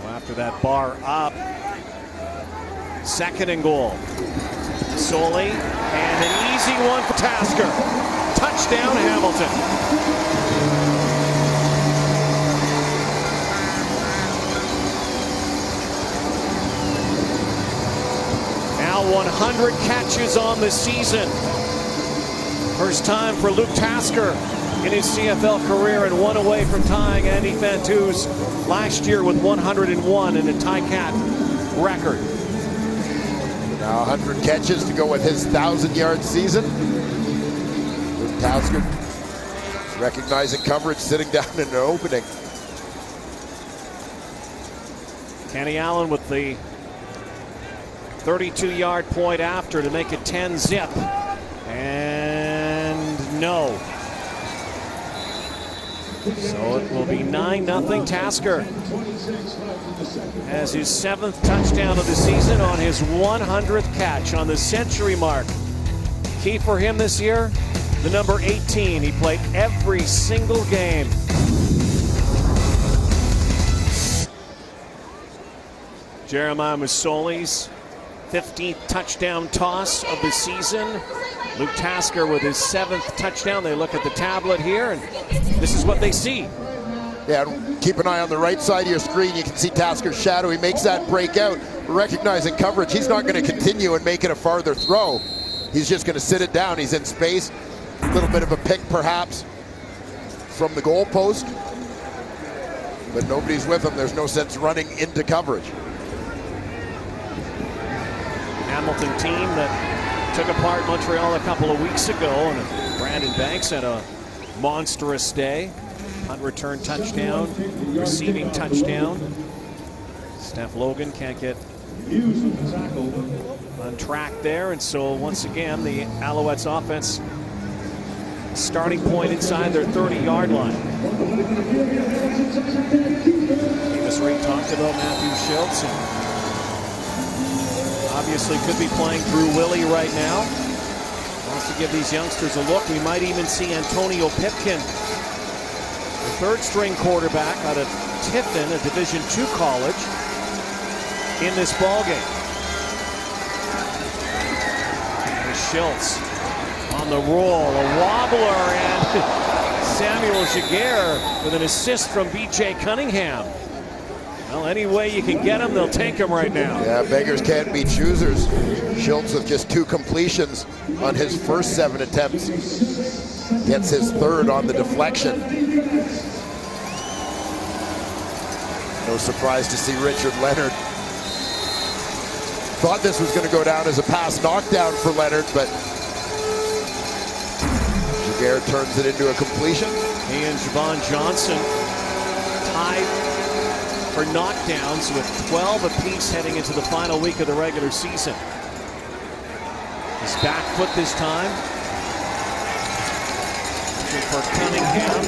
After that bar up, second and goal. Soli, and an easy one for Tasker. Touchdown, Hamilton. Now 100 catches on the season. First time for Luke Tasker in his CFL career, and one away from tying Andy Fanteau's last year with 101 in a tie cat record. Now 100 catches to go with his 1,000-yard season. Luke Tasker recognizing coverage, sitting down in an opening. Kenny Allen with the 32-yard point after to make it 10-zip. And no. So it will be 9-0. Tasker has his 7th touchdown of the season on his 100th catch on the century mark. Key for him this year, the number 18. He played every single game. Jeremiah Masoli's 15th touchdown toss of the season. Luke Tasker with his 7th touchdown. They look at the tablet here, and this is what they see. Yeah, keep an eye on the right side of your screen. You can see Tasker's shadow. He makes that break out. Recognizing coverage, he's not going to continue and make it a farther throw. He's just going to sit it down. He's in space. A little bit of a pick, perhaps, from the goal post. But nobody's with him. There's no sense running into coverage. Hamilton team that took apart Montreal a couple of weeks ago, and Brandon Banks had a monstrous day. Unreturned touchdown, receiving touchdown. Steph Logan can't get on track there, and so once again the Alouettes offense starting point inside their 30-yard line. Davis Reed talked about Matthew Schultz, and obviously could be playing Drew Willie right now. Wants to give these youngsters a look. We might even see Antonio Pipkin, the third-string quarterback out of Tiffin, a Division II college, in this ballgame. Schultz on the roll, a wobbler, and Samuel Giguère with an assist from B.J. Cunningham. Well, any way you can get him, they'll take him right now. Yeah, beggars can't be choosers. Schultz with just 2 completions on his first 7 attempts. Gets his 3rd on the deflection. No surprise to see Richard Leonard. Thought this was going to go down as a pass knockdown for Leonard, but Giguère turns it into a completion. He and Javon Johnson tied for knockdowns with 12 apiece heading into the final week of the regular season. His back foot this time. For Cunningham.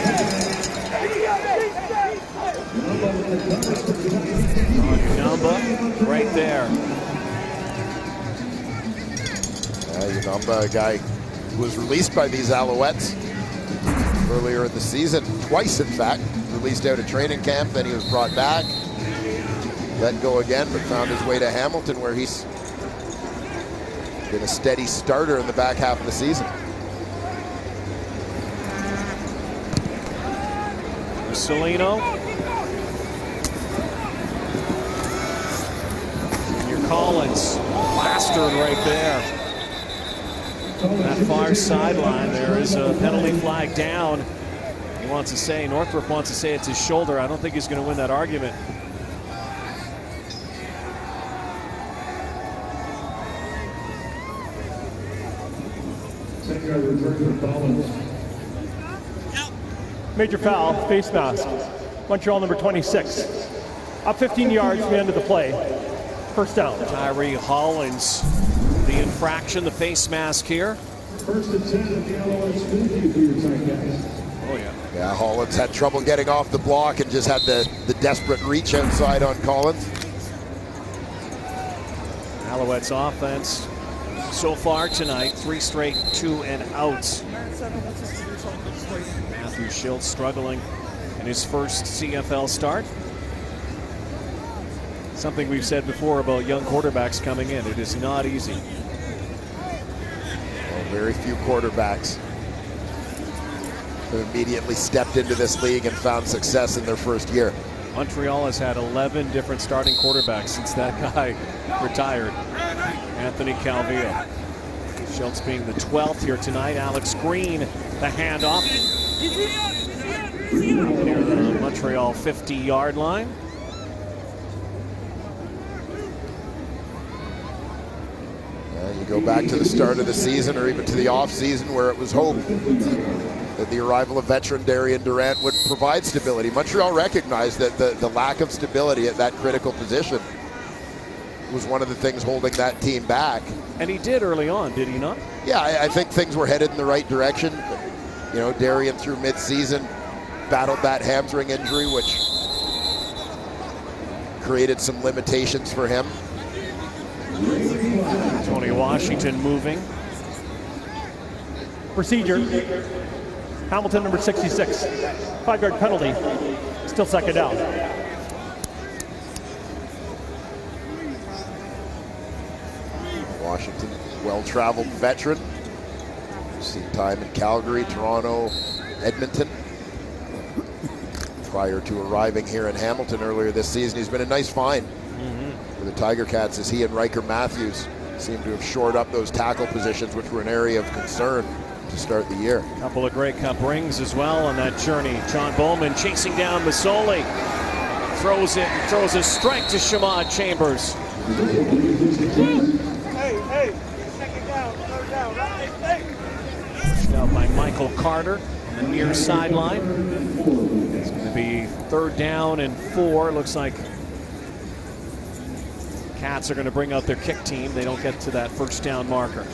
Unamba right there. Unamba, a guy who was released by these Alouettes earlier in the season, twice in fact. Released out of training camp, then he was brought back, let go again, but found his way to Hamilton, where he's been a steady starter in the back half of the season. Celino. Junior Collins plastered right there. That far sideline, there is a penalty flag down. He wants to say, Northrop wants to say it's his shoulder. I don't think he's going to win that argument. Major foul, face mask. Montreal number 26. Up 15 yards from the end of the play. First down. Tyree Hollins, the infraction, the face mask here. First and 10 at the Alouettes. 50 for your time, guys. Oh, yeah. Yeah, Hollins had trouble getting off the block and just had the desperate reach outside on Collins. Alouettes offense so far tonight, 3 straight 2 and outs. Matthew Schultz struggling in his first CFL start. Something we've said before about young quarterbacks coming in. It is not easy. Well, very few quarterbacks who immediately stepped into this league and found success in their first year. Montreal has had 11 different starting quarterbacks since that guy retired, Anthony Calvillo. Schultz being the 12th here tonight. Alex Green, the handoff. Near the Montreal 50-yard line. You go back to the start of the season or even to the off-season where it was hoped that the arrival of veteran Darian Durant would provide stability. Montreal recognized that the lack of stability at that critical position was one of the things holding that team back. And he did early on, did he not? Yeah, I think things were headed in the right direction. You know, Darian through mid-season battled that hamstring injury, which created some limitations for him. Tony Washington moving. Procedure. Hamilton, number 66. 5-yard penalty. Still second down. Washington, well-traveled veteran. Seen time in Calgary, Toronto, Edmonton. Prior to arriving here in Hamilton earlier this season, he's been a nice find for the Tiger Cats, as he and Riker Matthews seem to have shored up those tackle positions, which were an area of concern to start the year. A couple of Grey Cup rings as well on that journey. John Bowman chasing down Masoli. Throws his strike to Shamad Chambers. Hey, second down, third down, right? Hey. Pushed out by Michael Carter on the near sideline. It's going to be 3rd down and 4. Looks like Cats are going to bring out their kick team. They don't get to that 1st down marker.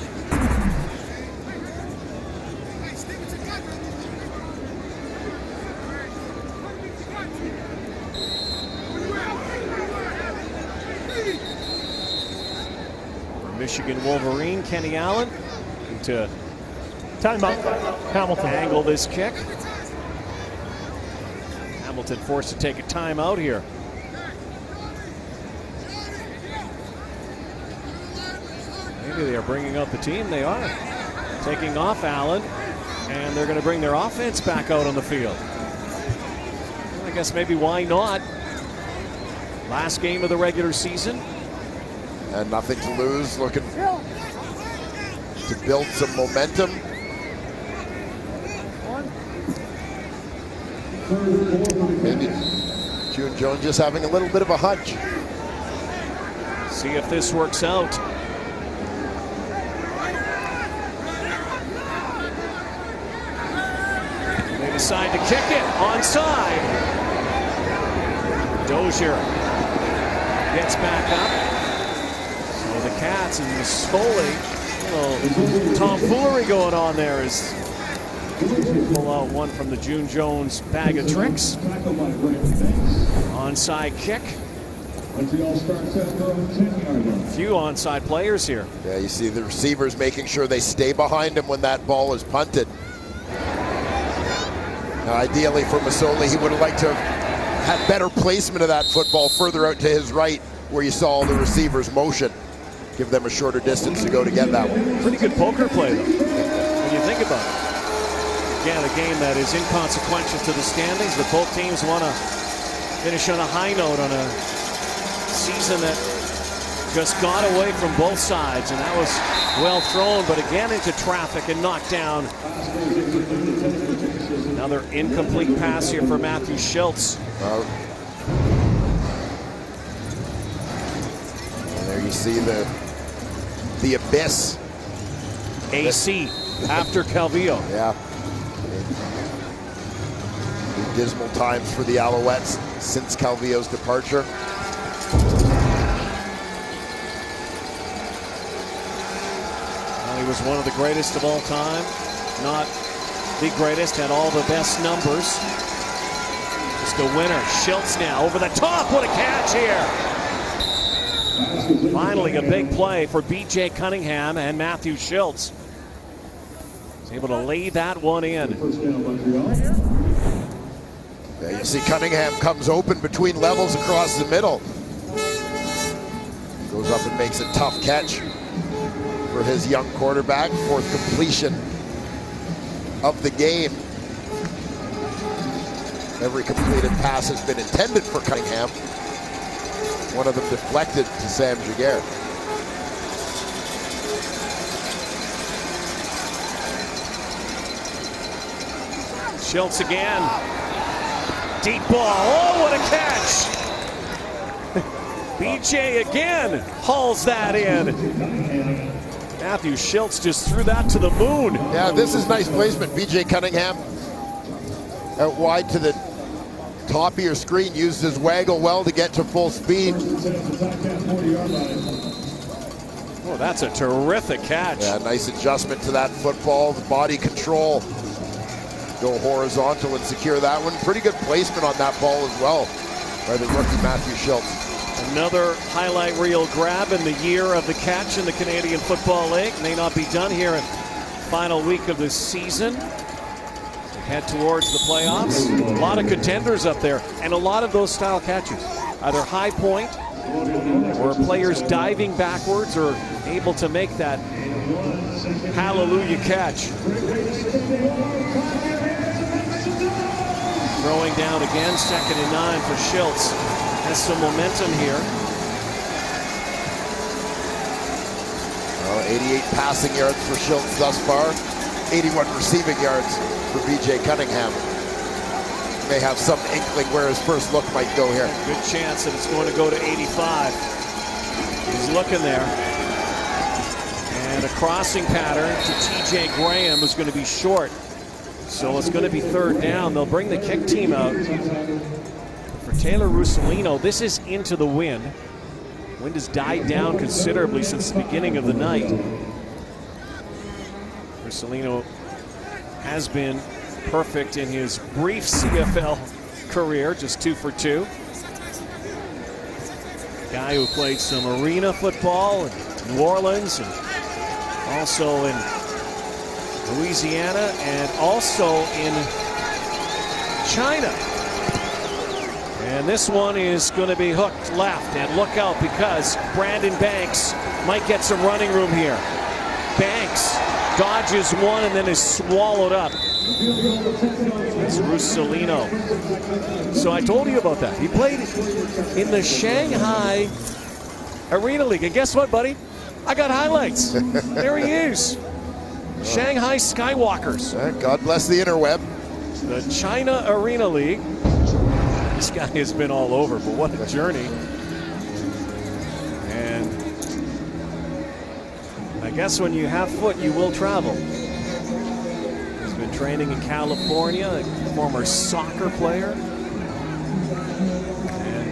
Michigan Wolverine, Kenny Allen, to Timeout. Hamilton. angle this kick. Hamilton forced to take a timeout here. Maybe they are bringing out the team. They are. Taking off Allen, and they're going to bring their offense back out on the field. Well, I guess maybe why not? Last game of the regular season. And nothing to lose, looking to build some momentum. Maybe June Jones just having a little bit of a hunch. See if this works out. They decide to kick it onside. Dozier gets back up. So the Cats and Masoli, little tomfoolery going on there as pull out one from the June Jones bag of tricks. Onside kick. Few onside players here. Yeah, you see the receivers making sure they stay behind him when that ball is punted. Now, ideally for Masoli, he would have liked to have had better placement of that football further out to his right, where you saw the receivers motion. Give them a shorter distance to go to get that one. Pretty good poker play, though, when you think about it. Again, a game that is inconsequential to the standings, but both teams want to finish on a high note on a season that just got away from both sides, and that was well thrown, but again into traffic and knocked down. Another incomplete pass here for Matthew Schultz. And there you see the abyss. AC after Calvillo. Yeah. Dismal times for the Alouettes since Calvillo's departure. Well, he was one of the greatest of all time. Not the greatest, had all the best numbers. Just a winner. Schultz now over the top. What a catch here. Finally a big play for B.J. Cunningham and Matthew Schultz. He's able to lay that one in. Yeah, you see Cunningham comes open between levels across the middle. Goes up and makes a tough catch for his young quarterback. 4th completion of the game. Every completed pass has been intended for Cunningham. One of them deflected to Sam Giguère. Schultz again. Deep ball. Oh, what a catch. B.J. again hauls that in. Matthew Schultz just threw that to the moon. Yeah, this is nice placement. B.J. Cunningham out wide to the top of your screen, used his waggle well to get to full speed. Oh, that's a terrific catch. Yeah, nice adjustment to that football, the body control. Go horizontal and secure that one. Pretty good placement on that ball as well by the rookie Matthew Schultz. Another highlight reel grab in the year of the catch in the Canadian Football League. May not be done here in final week of the season. Head towards the playoffs. A lot of contenders up there, and a lot of those style catches. Either high point or players diving backwards or able to make that hallelujah catch. Throwing down again, 2nd and 9 for Schultz. Has some momentum here. 88 passing yards for Schultz thus far. 81 receiving yards for BJ Cunningham. May have some inkling where his first look might go here. Good chance that it's going to go to 85. He's looking there. And a crossing pattern to TJ Graham is going to be short. So it's going to be 3rd down. They'll bring the kick team out. For Taylor Russolino, this is into the wind. Wind has died down considerably since the beginning of the night. Russolino has been perfect in his brief CFL career, just 2 for 2. Guy who played some arena football in New Orleans and also in Louisiana and also in China. And this one is going to be hooked left, and look out because Brandon Banks might get some running room here. Banks dodges one and then is swallowed up. It's Russolino. So I told you about that. He played in the Shanghai Arena League. And guess what, buddy? I got highlights. There he is. Shanghai Skywalkers. God bless the interweb. The China Arena League. This guy has been all over, but what a journey. And I guess when you have foot, you will travel. He's been training in California, a former soccer player. And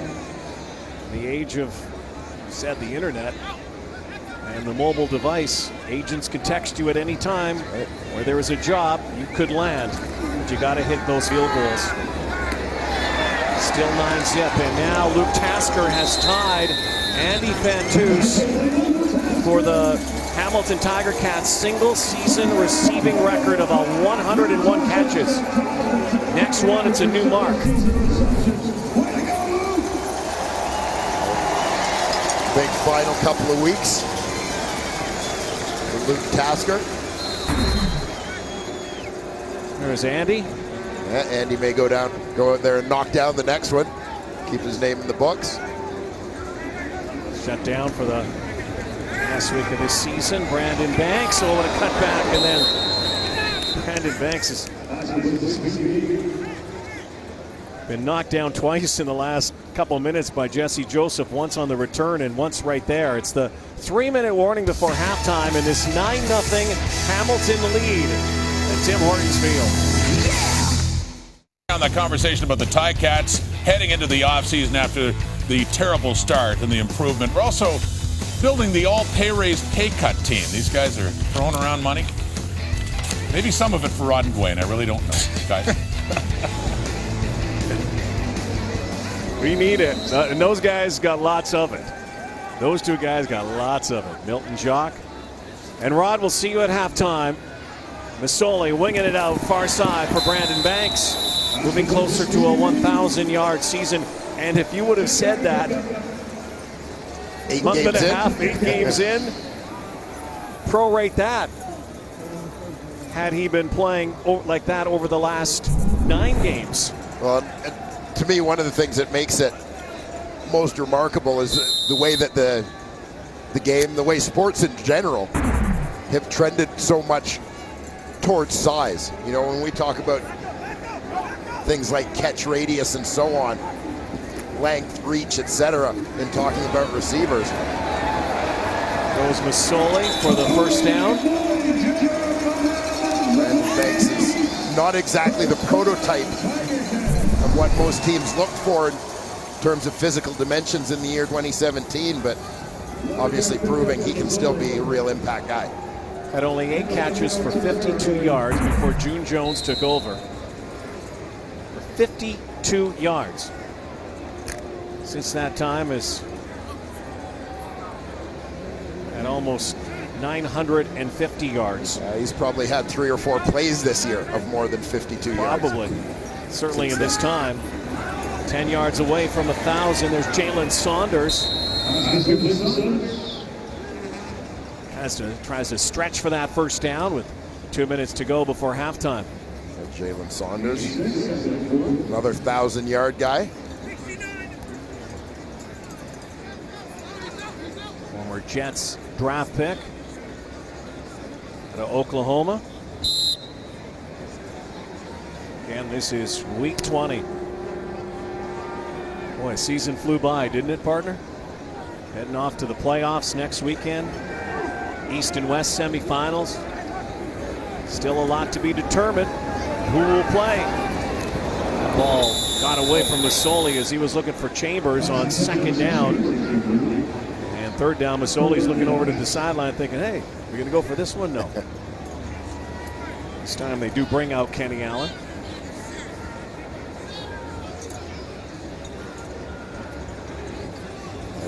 the age of, said the internet, and the mobile device, agents can text you at any time. Where there is a job, you could land, but you got to hit those field goals. Still 9-zip, and now Luke Tasker has tied Andy Fantuz for the Hamilton Tiger Cats single-season receiving record of 101 catches. Next one, it's a new mark. Big final couple of weeks for Luke Tasker. There's Andy. Yeah, Andy may go out there and knock down the next one. Keep his name in the books. Shut down for the last week of this season. Brandon Banks, so what a cutback, and then Brandon Banks has been knocked down twice in the last couple minutes by Jesse Joseph, once on the return and once right there. It's the 3-minute warning before halftime in this 9-0 Hamilton lead at Tim Hortons Field. On that conversation about the Ticats heading into the offseason after the terrible start and the improvement. We're also building the all-pay raise pay cut team. These guys are throwing around money. Maybe some of it for Rod and Dwayne. I really don't know, guys. We need it. And those guys got lots of it. Those two guys got lots of it. Milton Jock. And Rod, will see you at halftime. Masoli winging it out far side for Brandon Banks. Moving closer to a 1,000-yard season. And if you would have said that 8 games in, prorate that. Had he been playing like that over the last 9 games. Well, to me, one of the things that makes it most remarkable is the way that the game, the way sports in general have trended so much towards size. You know, when we talk about things like catch radius and so on, length, reach, etc., in talking about receivers. Goes Masoli for the first down. Brandon Banks is not exactly the prototype of what most teams looked for in terms of physical dimensions in the year 2017, but obviously proving he can still be a real impact guy. Had only 8 catches for 52 yards before June Jones took over. 52 yards. Since that time is at almost 950 yards. He's probably had 3 or 4 plays this year of more than 52 yards. Probably. Certainly in this time. 10 yards away from 1,000. There's Jalen Saunders. Tries to stretch for that first down with 2 minutes to go before halftime. Jalen Saunders, another 1,000-yard guy. Former Jets draft pick out of Oklahoma. Again, this is week 20. Boy, season flew by, didn't it, partner? Heading off to the playoffs next weekend. East and West semifinals. Still a lot to be determined. Who will play? The ball got away from Masoli as he was looking for Chambers on second down. And third down, Masoli's looking over to the sideline thinking, hey, we're going to go for this one? No. This time they do bring out Kenny Allen.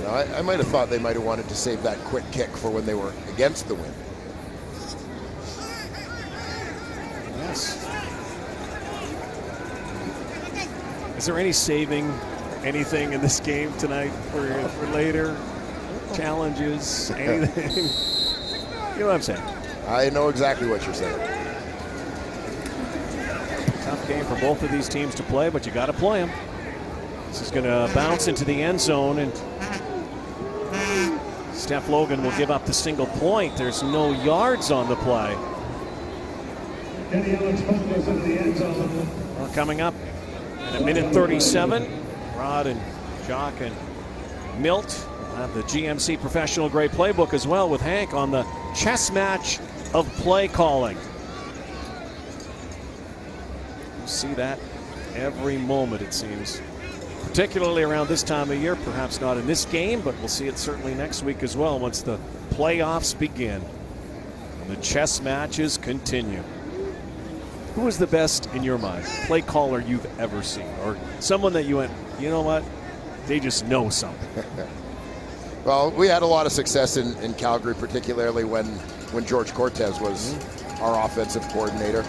I might have thought they might have wanted to save that quick kick for when they were against the wind. Yes. Is there any saving anything in this game tonight for later? Challenges, anything? You know what I'm saying? I know exactly what you're saying. Tough game for both of these teams to play, but you got to play them. This is going to bounce into the end zone, and Steph Logan will give up the single point. There's no yards on the play. Well, coming up in 1:37, Rod and Jock and Milt have the GMC Professional Grade Playbook as well with Hank on the chess match of play calling. You see that every moment, it seems. Particularly around this time of year, perhaps not in this game, but we'll see it certainly next week as well once the playoffs begin and the chess matches continue. Who is the best in your mind play caller you've ever seen, or someone that you went, you know what, they just know something? Well, we had a lot of success in Calgary, particularly when George Cortez was our offensive coordinator.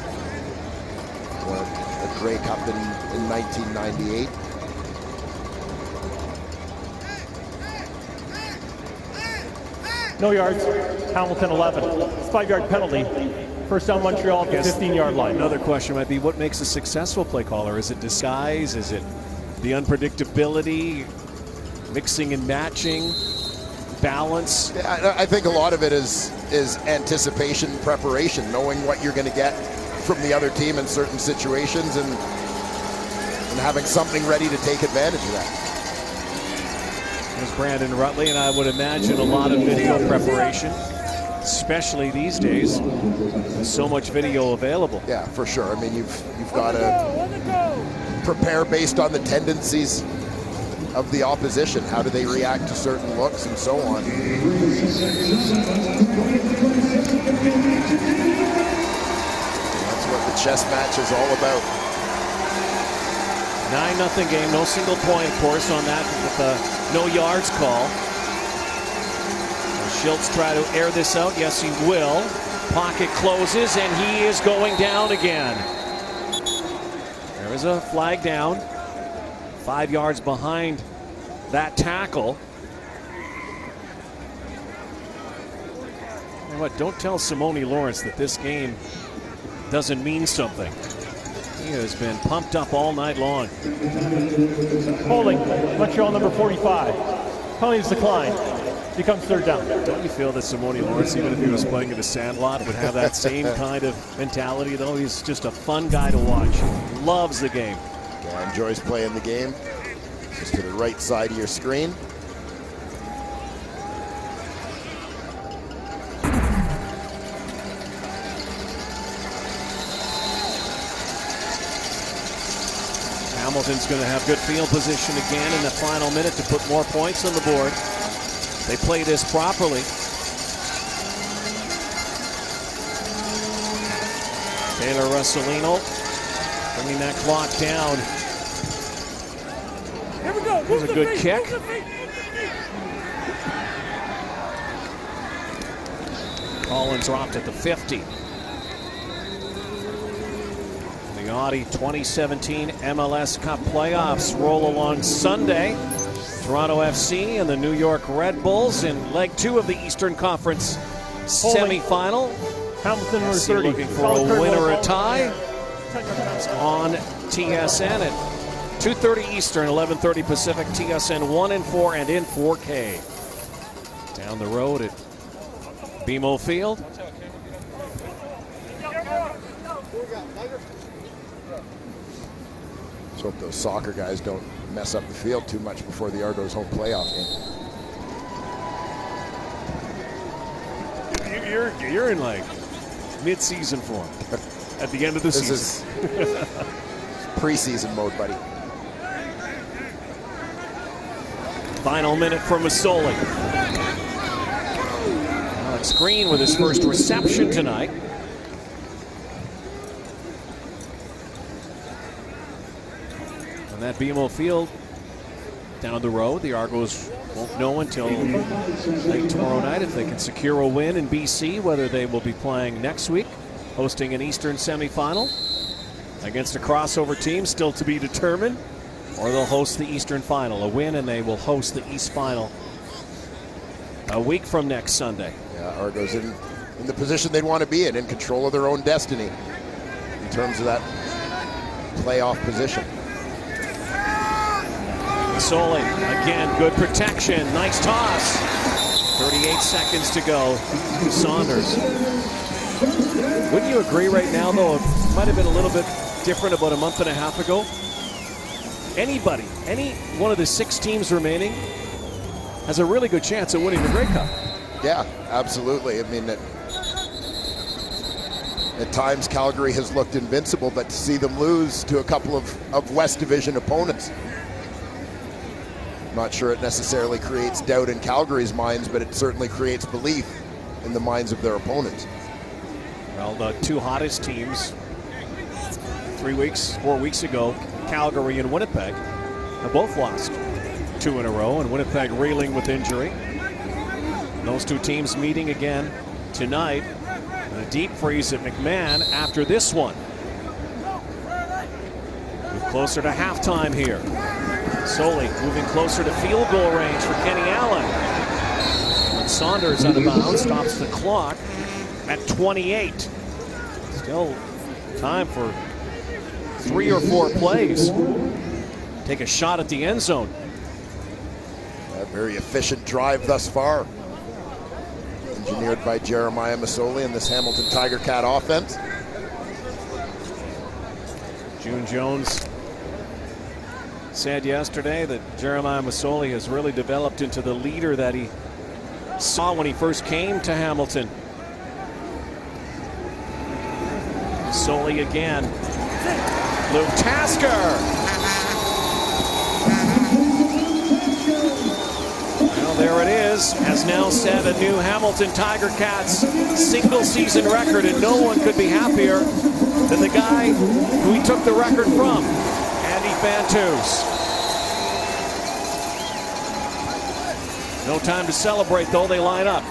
A Grey Cup in 1998. No yards. Hamilton 11. 5-yard penalty. First down Montreal at the 15-yard line. Another question might be, what makes a successful play caller? Is it disguise? Is it the unpredictability, mixing and matching, balance? I think a lot of it is anticipation, preparation, knowing what you're going to get from the other team in certain situations, and having something ready to take advantage of that. There's Brandon Rutley, and I would imagine a lot of video preparation, especially these days. There's so much video available. Yeah, for sure. I mean, you've got to prepare based on the tendencies of the opposition. How do they react to certain looks and so on. That's what the chess match is all about. 9-0 game, no single point, of course, on that with the no yards call. Will Schultz try to air this out? Yes, he will. Pocket closes, and he is going down again. There is a flag down. 5 yards behind that tackle. You know what? Don't tell Simone Lawrence that this game doesn't mean something. He has been pumped up all night long. Holding, Montreal number 45. Penalty is declined. Becomes third down. Don't you feel that Simone Lawrence, even if he was playing in a sandlot, would have that same kind of mentality, though? He's just a fun guy to watch. He loves the game. Yeah, enjoys playing the game. Just to the right side of your screen. Hamilton's going to have good field position again in the final minute to put more points on the board. They play this properly. Taylor Russolino bringing that clock down. Here we go. Here's a good kick. Collins dropped at the 50. The Audi 2017 MLS Cup playoffs roll along Sunday. Toronto FC and the New York Red Bulls in leg 2 of the Eastern Conference semifinal. Hamilton number FC 30. looking for a win or a tie. It's on TSN at 2:30 Eastern, 11:30 Pacific. TSN 1 and 4 and in 4K. Down the road at BMO Field. Let's hope those soccer guys don't mess up the field too much before the Argos home playoff game. You're in like mid-season form at the end of the season. This is preseason mode, buddy. Final minute for Masoli. Alex Green with his first reception tonight. And that BMO Field down the road. The Argos won't know until late tomorrow night if they can secure a win in BC, whether they will be playing next week, hosting an Eastern semifinal against a crossover team still to be determined, or they'll host the Eastern final. A win and they will host the East final a week from next Sunday. Yeah, Argos in the position they'd want to be in control of their own destiny in terms of that playoff position. Masoli, again, good protection, nice toss. 38 seconds to go. Saunders. Wouldn't you agree right now, though, it might have been a little bit different about a month and a half ago? Anybody, any one of the 6 teams remaining has a really good chance of winning the Grey Cup. Yeah, absolutely. I mean, at times Calgary has looked invincible, but to see them lose to a couple of West Division opponents, I'm not sure it necessarily creates doubt in Calgary's minds, but it certainly creates belief in the minds of their opponents. Well, the 2 hottest teams 4 weeks ago, Calgary and Winnipeg, have both lost 2 in a row, and Winnipeg reeling with injury. Those 2 teams meeting again tonight in a deep freeze at McMahon after this one. Move closer to halftime here. Masoli moving closer to field goal range for Kenny Allen. When Saunders out of bounds stops the clock at 28. Still time for 3 or 4 plays. Take a shot at the end zone. A very efficient drive thus far. Engineered by Jeremiah Masoli and this Hamilton Tiger Cat offense. June Jones said yesterday that Jeremiah Masoli has really developed into the leader that he saw when he first came to Hamilton. Masoli again. Luke Tasker. Well, there it is. Has now set a new Hamilton Tiger Cats single season record, and no one could be happier than the guy who he took the record from, Andy Fantuz. No time to celebrate, though. They line up.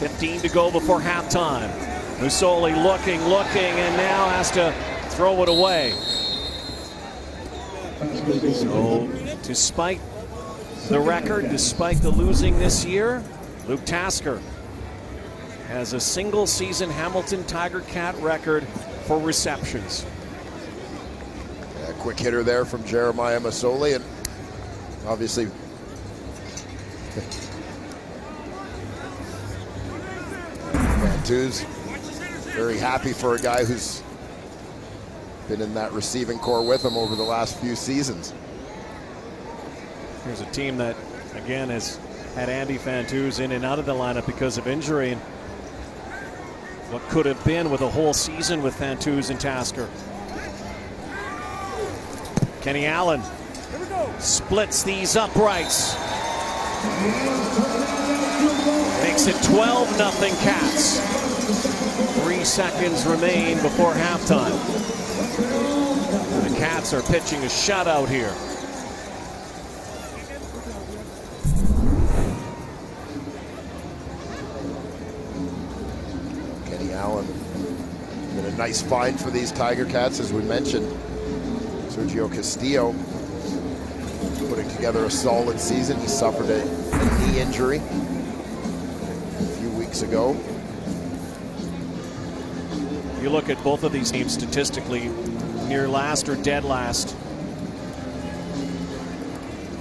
15 to go before halftime. Masoli looking, and now has to throw it away. So, despite the record, despite the losing this year, Luke Tasker has a single season Hamilton Tiger Cat record for receptions. Yeah, quick hitter there from Jeremiah Masoli, and obviously Fantuz very happy for a guy who's been in that receiving core with him over the last few seasons. Here's a team that, again, has had Andy Fantuz in and out of the lineup because of injury. And what could have been with a whole season with Fantuz and Tasker. Kenny Allen splits these uprights. Makes it 12-0 Cats. 3 seconds remain before halftime. The Cats are pitching a shutout here. Kenny Allen been a nice find for these Tiger Cats, as we mentioned. Sergio Castillo putting together a solid season. He suffered a knee injury a few weeks ago. You look at both of these teams statistically, near last or dead last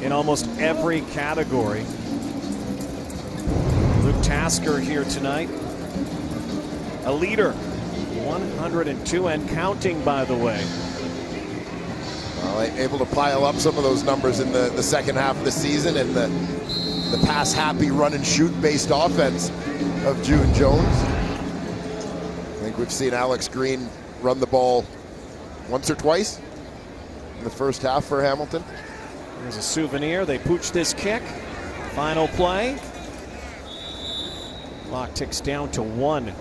in almost every category. Luke Tasker here tonight, a leader, 102 and counting, by the way. Well, able to pile up some of those numbers in the second half of the season, and the pass-happy run-and-shoot based offense of June Jones. I think we've seen Alex Green run the ball once or twice in the first half for Hamilton. Here's a souvenir. They pooch this kick. Final play. Clock ticks down to 1.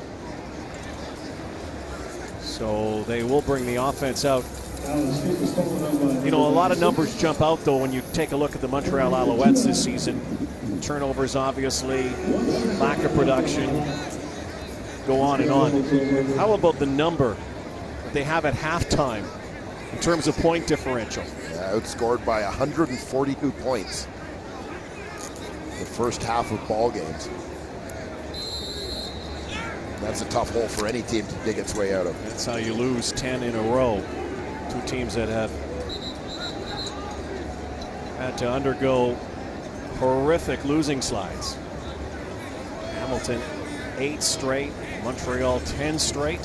So they will bring the offense out. You know, a lot of numbers jump out, though, when you take a look at the Montreal Alouettes this season. Turnovers, obviously, lack of production, go on and on. How about the number that they have at halftime in terms of point differential? Yeah, outscored by 142 points the first half of ball games. That's a tough hole for any team to dig its way out of. That's how you lose 10 in a row. Two teams that have had to undergo horrific losing slides. Hamilton 8 straight, Montreal 10 straight.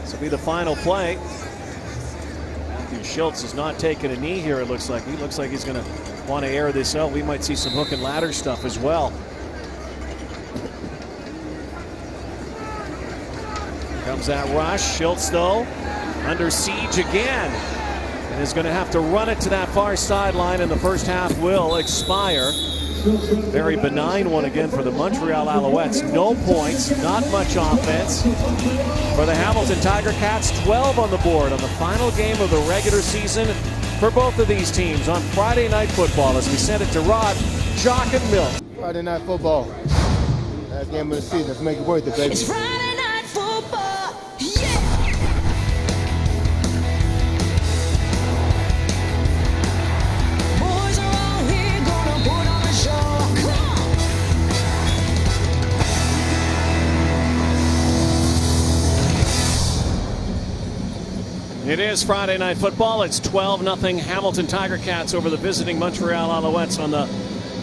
This will be the final play. Matthew Schultz is not taking a knee here, it looks like. He looks like he's going to want to air this out. We might see some hook and ladder stuff as well. Comes that rush. Schultz, though, under siege again, and is going to have to run it to that far sideline, and the first half will expire. Very benign one again for the Montreal Alouettes. No points, not much offense. For the Hamilton Tiger Cats, 12 on the board on the final game of the regular season for both of these teams on Friday Night Football, as we send it to Rod, Jock, and Mill. Friday Night Football. Last game of the season. Let's make it worth it, baby. It's Friday Night Football. Yeah. Boys are all here gonna put on a show. Come on. It is Friday Night Football. It's 12-0 Hamilton Tiger Cats over the visiting Montreal Alouettes on the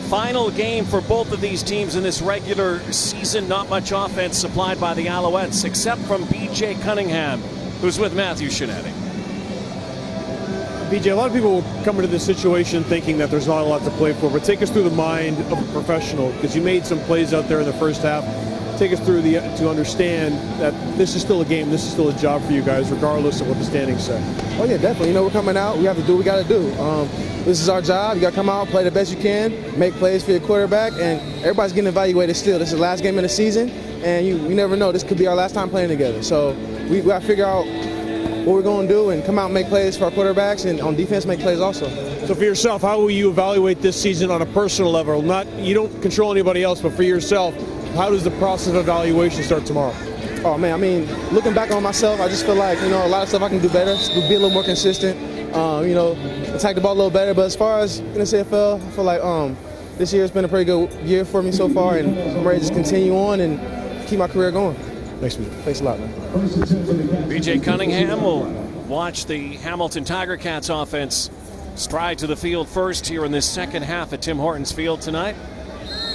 final game for both of these teams in this regular season. Not much offense supplied by the Alouettes, except from B.J. Cunningham, who's with Matthew Shinetti. BJ, a lot of people will come into this situation thinking that there's not a lot to play for, but take us through the mind of a professional, because you made some plays out there in the first half. Take us through to understand that this is still a game, this is still a job for you guys, regardless of what the standings say. Oh yeah, definitely. You know, we're coming out. We have to do what we got to do. This is our job. You got to come out, play the best you can, make plays for your quarterback, and everybody's getting evaluated still. This is the last game of the season, and you never know. This could be our last time playing together. So we got to figure out what we're going to do and come out and make plays for our quarterbacks, and on defense make plays also. So for yourself, how will you evaluate this season on a personal level? You don't control anybody else, but for yourself, how does the process of evaluation start tomorrow? Oh man, I mean, looking back on myself, I just feel like, you know, a lot of stuff I can do better, be a little more consistent, you know, attack the ball a little better. But as far as in the CFL, I feel like this year has been a pretty good year for me so far, and I'm ready to just continue on and keep my career going. Thanks, man. Thanks a lot, man. B.J. Cunningham will watch the Hamilton Tiger Cats offense stride to the field first here in this second half at Tim Hortons Field tonight.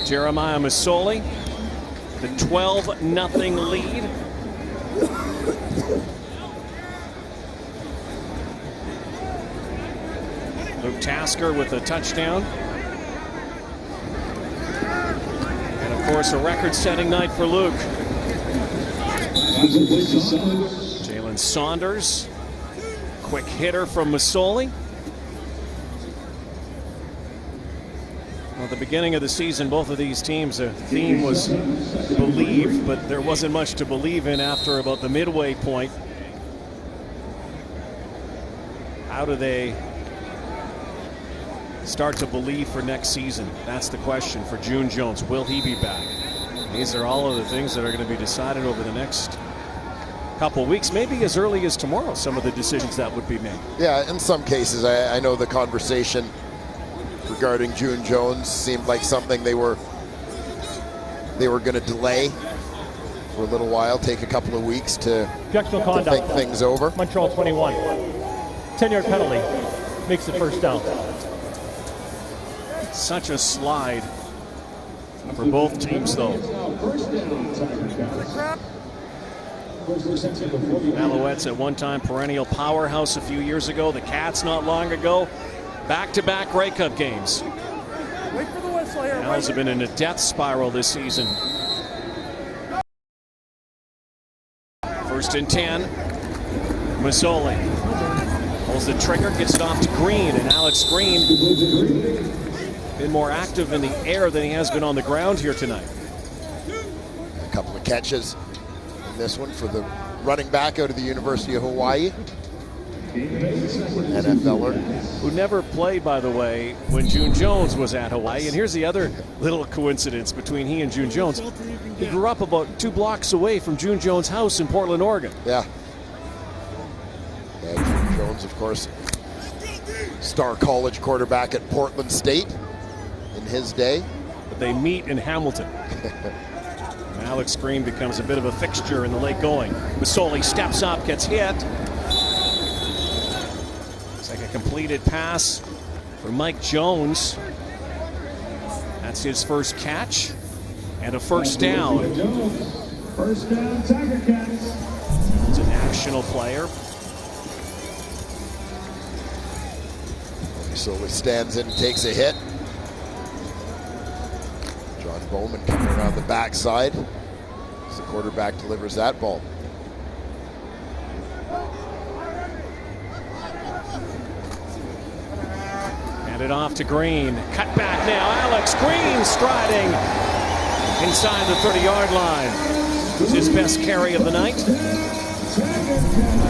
Jeremiah Masoli, the 12-0 lead. Luke Tasker with a touchdown. And of course, a record-setting night for Luke. Jalen Saunders, quick hitter from Masoli. the beginning of the season, both of these teams, the theme was believe, but there wasn't much to believe in after about the midway point. How do they start to believe for next season? That's the question for June Jones. Will he be back? These are all of the things that are going to be decided over the next couple weeks, maybe as early as tomorrow, some of the decisions that would be made. Yeah, in some cases, I know the conversation regarding June Jones seemed like something they were going to delay for a little while, take a couple of weeks to think things over. Montreal 21. 10-yard penalty. Makes it first down. Such a slide for both teams, though. Alouettes at one time perennial powerhouse a few years ago. The Cats not long ago. Back-to-back Grey Cup games. Wait for the whistle here. Owls have been in a death spiral this season. 1st and 10. Masoli pulls the trigger, gets it off to Green, and Alex Green been more active in the air than he has been on the ground here tonight. A couple of catches in this one for the running back out of the University of Hawaii. NFLer. Who never played, by the way, when June Jones was at Hawaii. And here's the other little coincidence between he and June Jones. He grew up about 2 blocks away from June Jones' house in Portland, Oregon. Yeah. June Jones, of course, star college quarterback at Portland State in his day. But they meet in Hamilton. And Alex Green becomes a bit of a fixture in the late going. Masoli steps up, gets hit. It's like a completed pass for Mike Jones. That's his first catch and a first down. First down, Tiger Cats. He's a national player. So he stands in and takes a hit. John Bowman coming around the backside as the quarterback delivers that ball. Hand it off to Green. Cut back now. Alex Green striding inside the 30-yard line. It's his best carry of the night.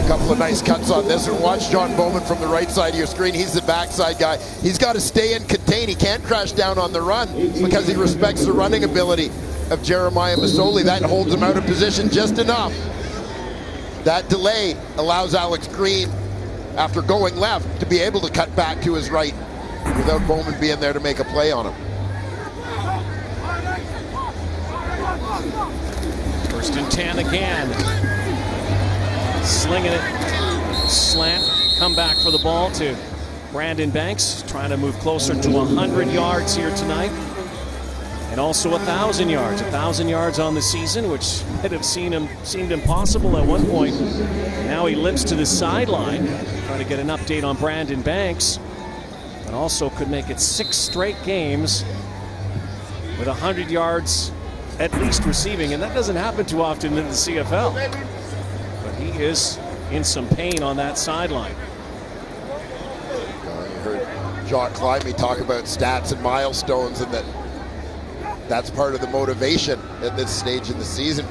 A couple of nice cuts on this one. Watch John Bowman from the right side of your screen. He's the backside guy. He's got to stay and contain. He can't crash down on the run because he respects the running ability of Jeremiah Masoli. That holds him out of position just enough. That delay allows Alex Green, after going left, to be able to cut back to his right without Bowman being there to make a play on him. 1st and 10 again. Slinging it, slant, come back for the ball to Brandon Banks, trying to move closer to 100 yards here tonight. And also 1,000 yards. 1,000 yards on the season, which might have seemed impossible at one point. Now he limps to the sideline, trying to get an update on Brandon Banks. And also could make it 6 straight games with 100 yards at least receiving. And that doesn't happen too often in the CFL. But he is in some pain on that sideline. You heard Jock Climbey talk about stats and milestones, and that's part of the motivation at this stage in the season.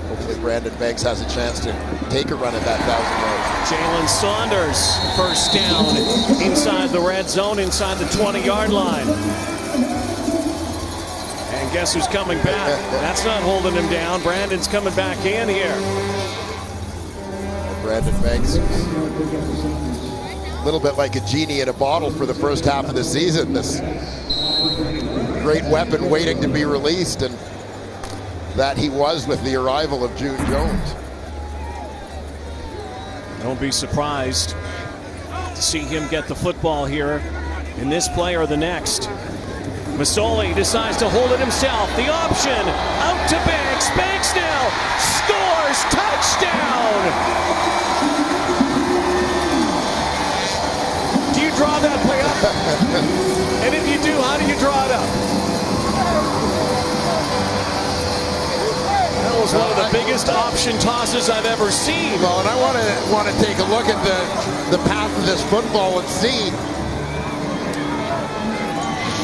Hopefully Brandon Banks has a chance to take a run at that 1,000 yards. Jalen Saunders, first down inside the red zone, inside the 20-yard line. And guess who's coming back? That's not holding him down. Brandon's coming back in here. Brandon Banks, a little bit like a genie in a bottle for the first half of the season. This great weapon waiting to be released, and that he was with the arrival of June Jones. Don't be surprised to see him get the football here in this play or the next. Masoli decides to hold it himself. The option out to Banks. Banks now scores, touchdown. Do you draw that play up? And if you do, how do you draw it up? That was one of the biggest option tosses I've ever seen. Well, and I want to take a look at the path of this football and see.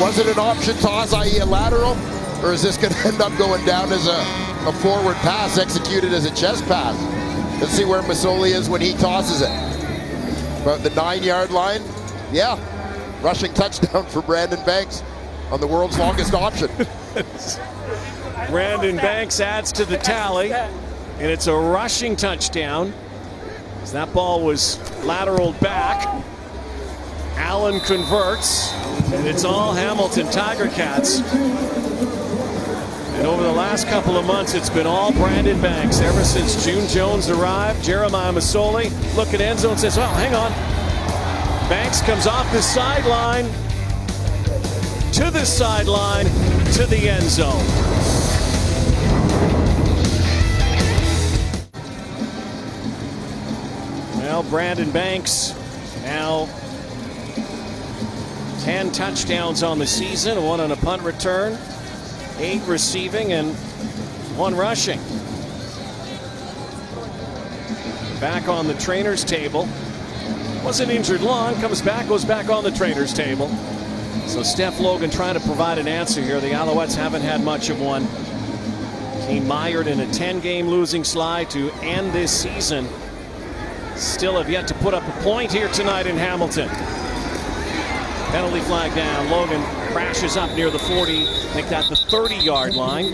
Was it an option toss, i.e. a lateral? Or is this going to end up going down as a forward pass executed as a chest pass? Let's see where Masoli is when he tosses it. About the 9-yard line. Yeah, rushing touchdown for Brandon Banks on the world's longest option. Brandon Banks adds to the tally, and it's a rushing touchdown. As that ball was lateraled back. Allen converts, and it's all Hamilton Tiger Cats. And over the last couple of months, it's been all Brandon Banks. Ever since June Jones arrived, Jeremiah Masoli look at end zone and says, well, hang on. Banks comes off the sideline, to the sideline, to the end zone. Well, Brandon Banks now 10 touchdowns on the season, 1 on a punt return, 8 receiving and 1 rushing. Back on the trainer's table. Wasn't injured long, comes back, goes back on the trainer's table. So Steph Logan trying to provide an answer here. The Alouettes haven't had much of one. Came mired in a 10-game losing slide to end this season. Still have yet to put up a point here tonight in Hamilton. Penalty flag down. Logan crashes up near the 40. I think that's the 30-yard line.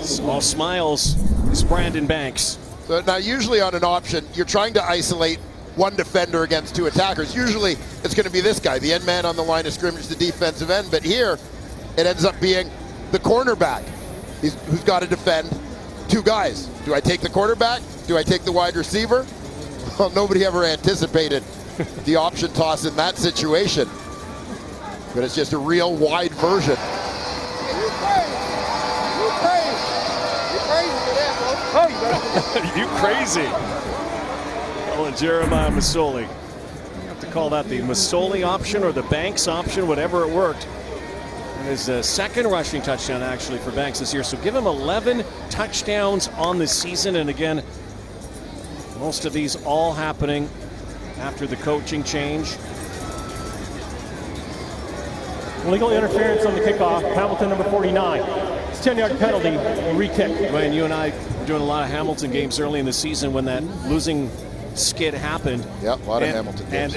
Small smiles is Brandon Banks. So now usually on an option, you're trying to isolate one defender against 2 attackers. Usually it's going to be this guy, the end man on the line of scrimmage, the defensive end. But here it ends up being the cornerback who's got to defend 2 guys. Do I take the quarterback? Do I take the wide receiver? Well, nobody ever anticipated the option toss in that situation. But it's just a real wide version. You crazy. Calling Jeremiah Masoli. You have to call that the Masoli option or the Banks option, whatever it worked. And his second rushing touchdown actually for Banks this year. So give him 11 touchdowns on the season. And again, most of these all happening after the coaching change. Illegal interference on the kickoff. Hamilton number 49. It's 10-yard penalty and re-kick. When you and I were doing a lot of Hamilton games early in the season when that losing skid happened. Yep, a lot of Hamilton games.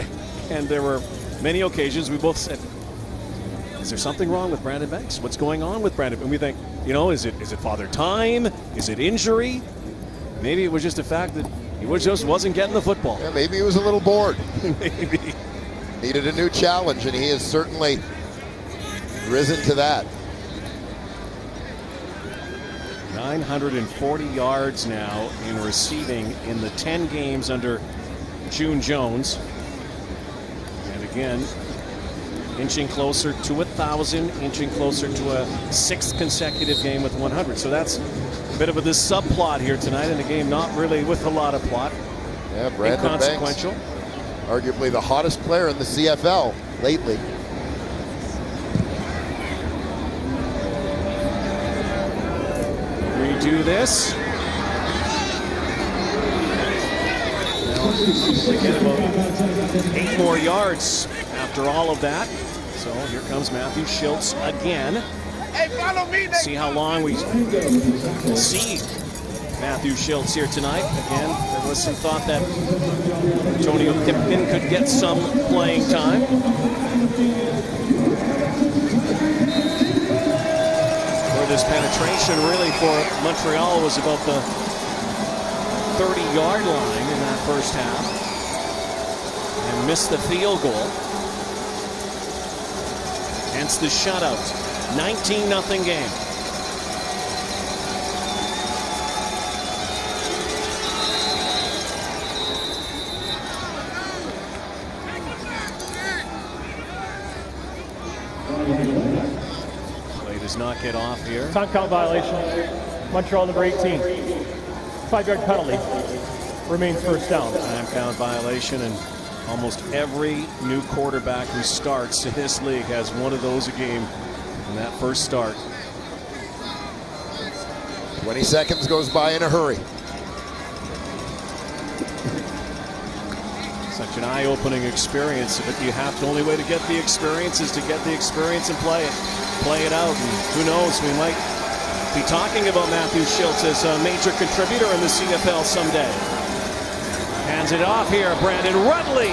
And there were many occasions we both said, is there something wrong with Brandon Banks? What's going on with Brandon? And we think, you know, is it father time? Is it injury? Maybe it was just the fact that he wasn't getting the football. Yeah, maybe he was a little bored. Maybe. Needed a new challenge, and he has certainly risen to that. 940 yards now in receiving in the 10 games under June Jones. And again, inching closer to 1,000, inching closer to a 6th consecutive game with 100. So that's a bit of this subplot here tonight in a game not really with a lot of plot. Yeah, Brandon inconsequential. Banks, arguably the hottest player in the CFL lately. Redo this. Again, about 8 more yards after all of that. So here comes Matthew Schiltz again. Hey, follow me. See how long we see Matthew Schiltz here tonight. Again, there was some thought that Antonio Pippin could get some playing time. Where this penetration really for Montreal was about the 30-yard line in that first half. And missed the field goal. Hence the shutout. 19-0 game. Play does not get off here. Time count violation. Montreal number 18. 5-yard penalty. Remains first down. Time count violation, and almost every new quarterback who starts in this league has one of those a game in that first start. 20 seconds goes by in a hurry. Such Such an eye-opening experience, but you have the only way to get the experience is to get the experience and play it out. And who knows, we might be talking about Matthew Shiltz as a major contributor in the CFL someday. Hands it off here, Brandon Rudley.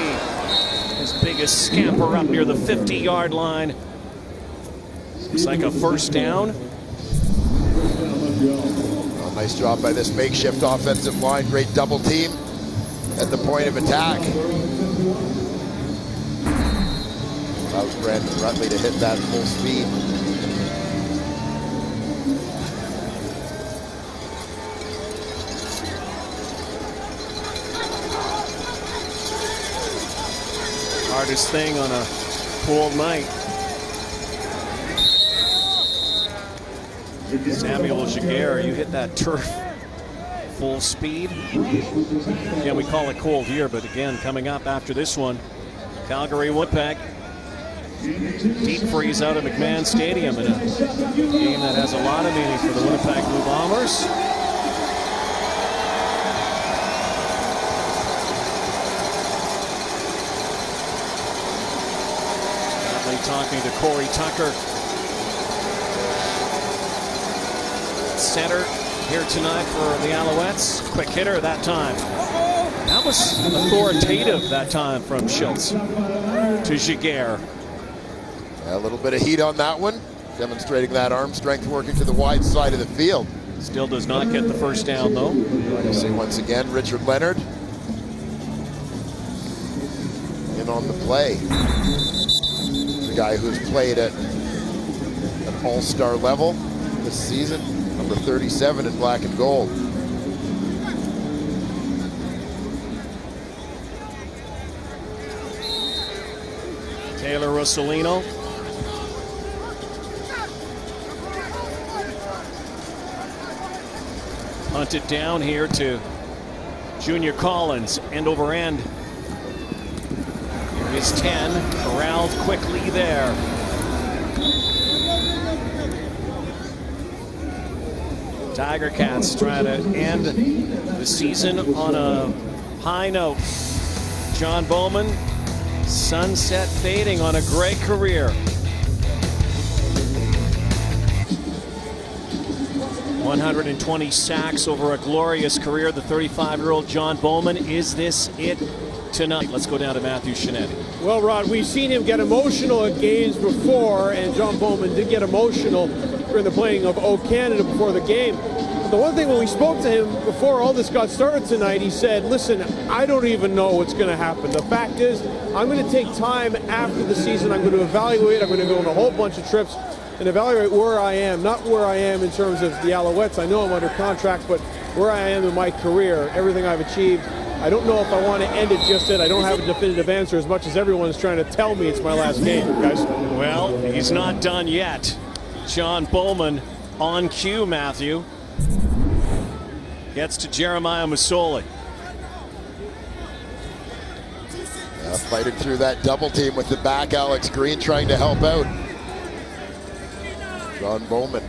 His biggest scamper up near the 50-yard line. Looks like a first down. Well, nice job by this makeshift offensive line. Great double team at the point of attack. Allows Brandon Rudley to hit that full speed. Hardest thing on a cold night. Samuel Giguere, you hit that turf full speed. Again, we call it cold here, but again, coming up after this one, Calgary Winnipeg. Deep freeze out of McMahon Stadium in a game that has a lot of meaning for the Winnipeg Blue Bombers. Currently talking to Corey Tucker. Center here tonight for the Alouettes. Quick hitter that time. That was authoritative that time from Shiltz to Giguere. A little bit of heat on that one, demonstrating that arm strength working to the wide side of the field. Still does not get the first down though. You see once again Richard Leonard in on the play. The guy who's played at an all-star level this season. Number 37 in black and gold. Taylor Rossolino. Punted down here to Junior Collins, end over end. Here is 10, corralled quickly there. Tiger Cats trying to end the season on a high note. John Bowman, sunset fading on a great career. 120 sacks over a glorious career. The 35-year-old John Bowman. Is this it tonight? Let's go down to Matthew Shinetti. Well, Rod, we've seen him get emotional at games before, and John Bowman did get emotional during the playing of O Canada before the game. The one thing when we spoke to him before all this got started tonight, he said, listen, I don't even know what's going to happen. The fact is, I'm going to take time after the season. I'm going to evaluate. I'm going to go on a whole bunch of trips and evaluate where I am, not where I am in terms of the Alouettes. I know I'm under contract, but where I am in my career, everything I've achieved. I don't know if I want to end it just yet. I don't have a definitive answer as much as everyone's trying to tell me it's my last game, guys. Well, he's not done yet. John Bowman on cue, Matthew. Gets to Jeremiah Masoli. Fighting through that double team with the back, Alex Green trying to help out. John Bowman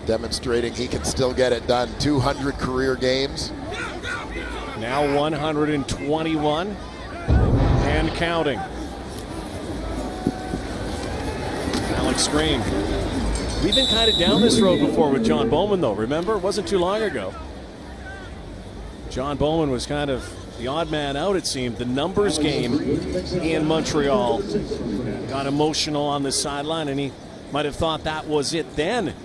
demonstrating he can still get it done. 200 career games. Now 121 and counting. Alex Green. We've been kind of down this road before with John Bowman, though. Remember, it wasn't too long ago. John Bowman was kind of the odd man out, it seemed. The numbers game in Montreal got emotional on the sideline, and he might have thought that was it then.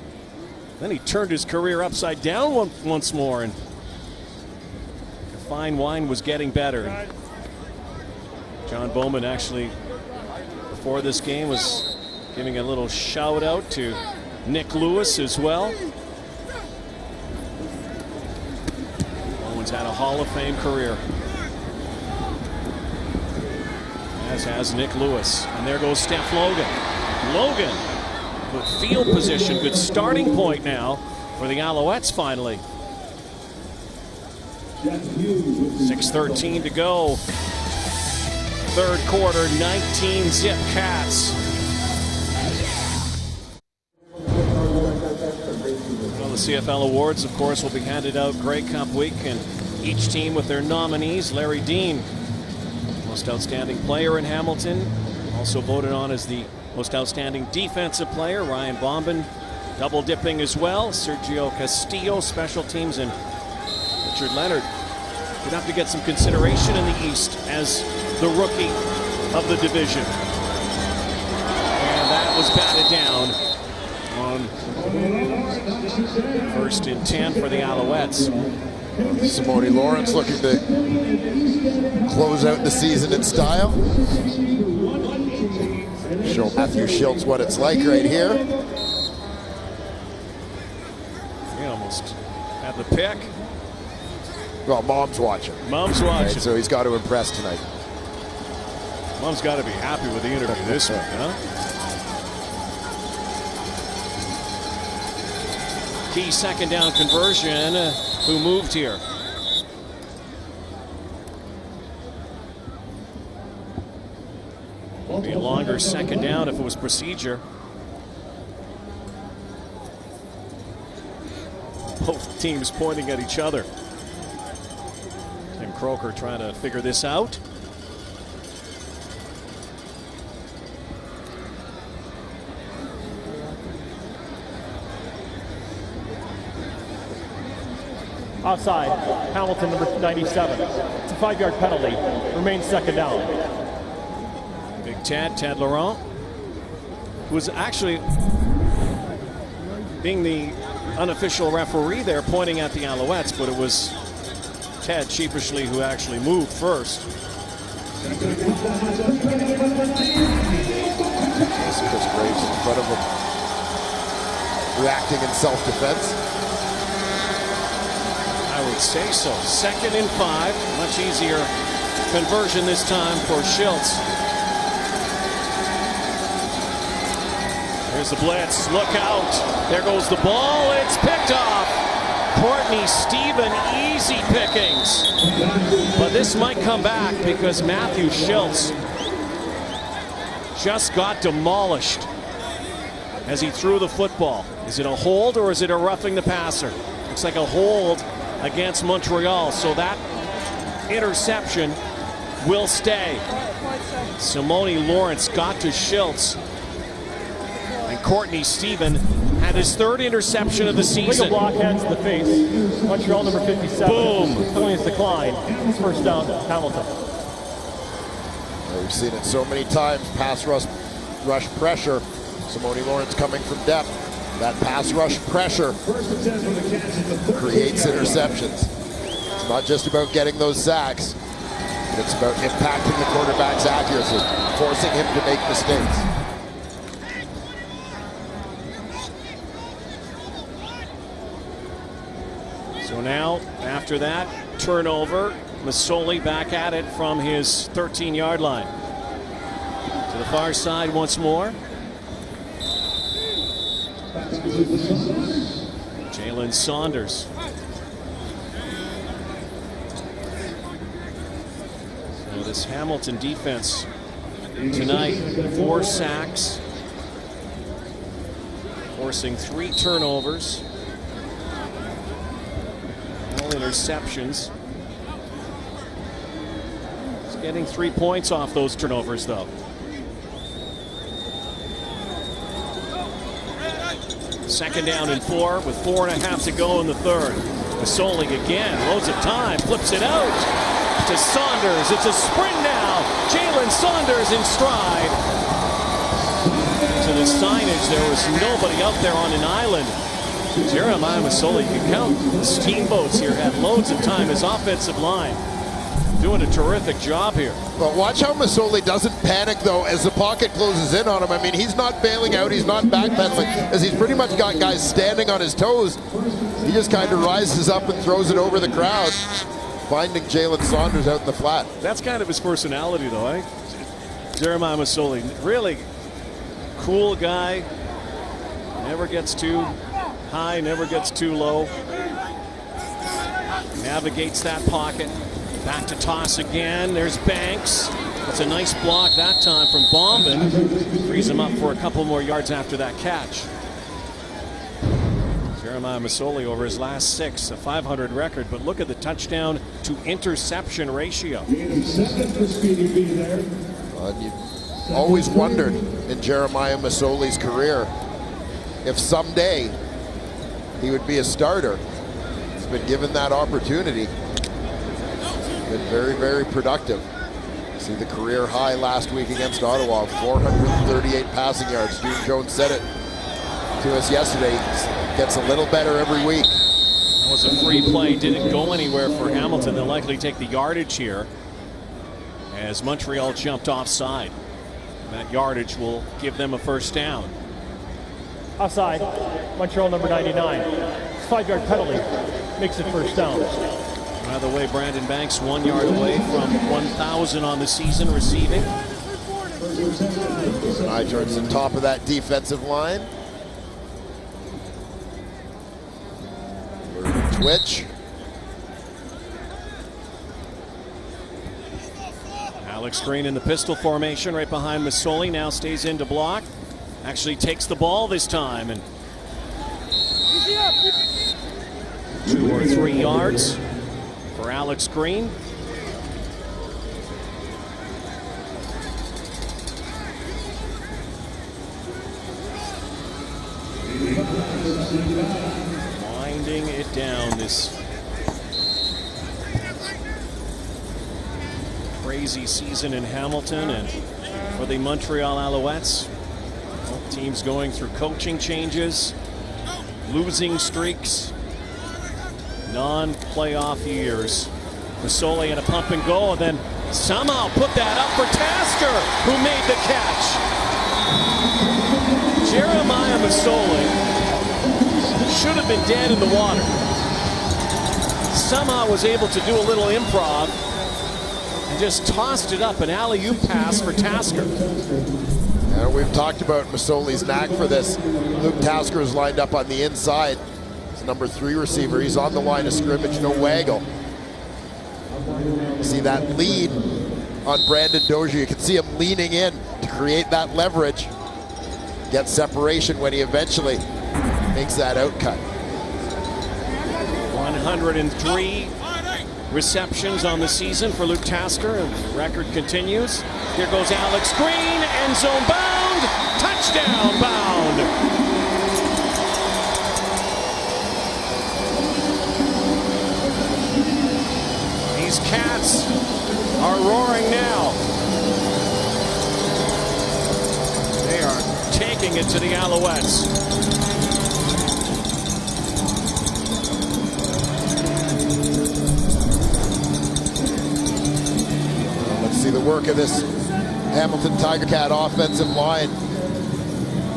Then he turned his career upside down once more, and the fine wine was getting better. John Bowman actually, before this game, was giving a little shout out to Nick Lewis as well. Owen's had a Hall of Fame career, as has Nick Lewis. And there goes Steph Logan. Logan, good field position, good starting point now for the Alouettes finally. 6:13 to go. Third quarter, 19-zip Cats. Well, the CFL awards, of course, will be handed out Grey Cup week, and Each team with their nominees. Larry Dean, most outstanding player in Hamilton, also voted on as the most outstanding defensive player. Ryan Bombin double dipping as well. Sergio Castillo, special teams, and Richard Leonard would have to get some consideration in the East as the rookie of the division. And that was batted down on 1st and 10 for the Alouettes. Simone Lawrence looking to close out the season in style. Show Matthew Schiltz what it's like right here. He almost had the pick. Well, Mom's watching. Mom's watching. Right, so he's got to impress tonight. Mom's got to be happy with the interview this week, huh? Key second down conversion. Who moved here? Be a longer second down if it was procedure. Both teams pointing at each other. Tim Croker trying to figure this out. Offside, Hamilton, number 97. It's a 5-yard penalty. Remains second down. Big Ted Laurent, who was actually being the unofficial referee there, pointing at the Alouettes, but it was Ted sheepishly who actually moved first. Chris Graves in front of him, reacting in self-defense. I would say so. 2nd and 5. Much easier conversion this time for Schiltz. Here's the blitz. Look out. There goes the ball. It's picked off. Courtney Stephen, easy pickings. But this might come back because Matthew Schiltz just got demolished as he threw the football. Is it a hold or is it a roughing the passer? Looks like a hold against Montreal, so that interception will stay. Simone Lawrence got to Schiltz, and Courtney Stephen had his 3rd interception of the season. Like a block, hands to the face. Montreal, number 57. Boom. Penalty decline. It's first down, Hamilton. Well, we've seen it so many times. Pass rush pressure. Simone Lawrence coming from depth. That pass rush pressure creates interceptions. It's not just about getting those sacks. It's about impacting the quarterback's accuracy, forcing him to make mistakes. So now, after that turnover, Masoli back at it from his 13-yard line. To the far side once more. Jalen Saunders. So this Hamilton defense tonight, 4 sacks, forcing 3 turnovers, all interceptions. He's getting 3 points off those turnovers, though. Second down and 4 with 4.5 to go in the 3rd. Masoli again, loads of time, flips it out to Saunders. It's a sprint now. Jalen Saunders in stride. To the signage, there was nobody out there on an island. Jeremiah Masoli, you can count the steamboats here, had loads of time. His offensive line doing a terrific job here. Well, watch how Masoli doesn't panic, though, as the pocket closes in on him. I mean, he's not bailing out, he's not backpedaling, as he's pretty much got guys standing on his toes. He just kind of rises up and throws it over the crowd, finding Jalen Saunders out in the flat. That's kind of his personality, though, eh? Jeremiah Masoli, really cool guy. Never gets too high, never gets too low. Navigates that pocket. Back to toss again. There's Banks. That's a nice block that time from Bombin. Frees him up for a couple more yards after that catch. Jeremiah Masoli over his last 6, a 500 record, but look at the touchdown to interception ratio. You always wondered in Jeremiah Masoli's career if someday he would be a starter. He's been given that opportunity. Been very, very productive. See the career high last week against Ottawa, 438 passing yards. June Jones said it to us yesterday. Gets a little better every week. That was a free play, didn't go anywhere for Hamilton. They'll likely take the yardage here as Montreal jumped offside. That yardage will give them a first down. Offside, Montreal number 99. 5-yard penalty makes it first down. By the way, Brandon Banks 1 yard away from 1,000 on the season receiving. Eye towards the top of that defensive line. Twitch. Alex Green in the pistol formation right behind Masoli. Now stays in to block. Actually takes the ball this time. And 2 or 3 yards for Alex Green. Winding it down, this crazy season in Hamilton and for the Montreal Alouettes. Both teams going through coaching changes, losing streaks, non-playoff years. Masoli in a pump and go, and then somehow put that up for Tasker, who made the catch. Jeremiah Masoli should have been dead in the water. Somehow was able to do a little improv and just tossed it up, an alley-oop pass for Tasker. And we've talked about Masoli's knack for this. Luke Tasker is lined up on the inside. He's number 3 receiver. He's on the line of scrimmage, no waggle. You see that lead on Brandon Dozier. You can see him leaning in to create that leverage. Get separation when he eventually makes that outcut. 103 receptions on the season for Luke Tasker, and the record continues. Here goes Alex Green, end zone bound, touchdown bound. These Cats are roaring now. They are taking it to the Alouettes. See the work of this Hamilton Tiger Cat offensive line.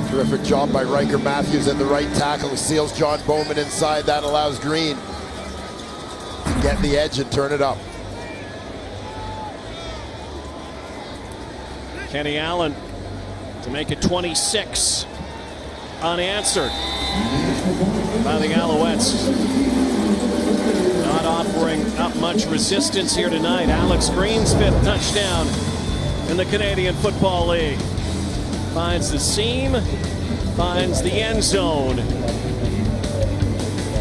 Terrific job by Riker Matthews at the right tackle, who seals John Bowman inside. That allows Green to get the edge and turn it up. Kenny Allen to make it 26 unanswered by the Alouettes. Not offering up much resistance here tonight. Alex Green's 5th touchdown in the Canadian Football League. Finds the seam, finds the end zone.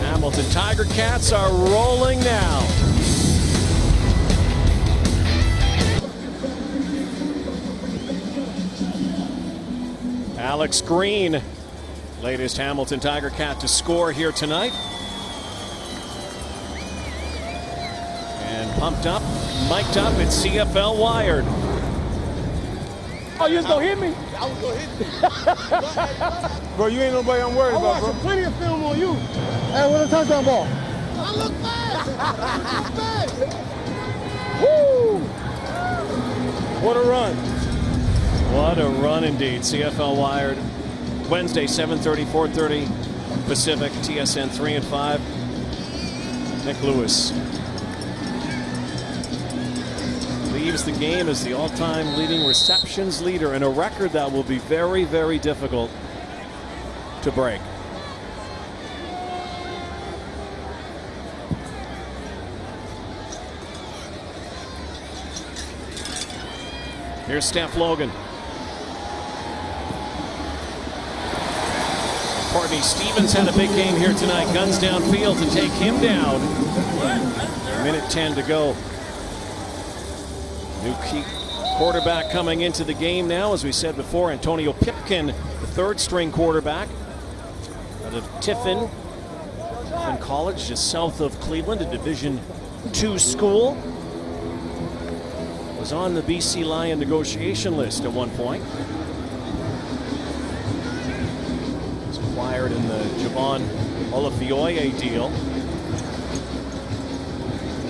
Hamilton Tiger Cats are rolling now. Alex Green, latest Hamilton Tiger Cat to score here tonight. Pumped up, mic'd up, it's CFL Wired. Oh, you just gonna hit me? I was gonna hit you. Bro, you ain't nobody I'm worried about, bro. I'm watching plenty of film on you. Hey, where's the touchdown ball? I look fast. I look fast. Woo! What a run. What a run indeed. CFL Wired, Wednesday, 7:30, 4:30 Pacific, TSN 3 and 5. Nick Lewis leaves the game as the all-time leading receptions leader, and a record that will be very, very difficult to break. Here's Steph Logan. Courtney Stevens had a big game here tonight. Guns downfield to take him down. Minute 10 to go. New key quarterback coming into the game now, as we said before, Antonio Pipkin, the third-string quarterback out of Tiffin College, just south of Cleveland, a Division II school. Was on the BC Lion negotiation list at one point. Was acquired in the Javon Olafioye deal.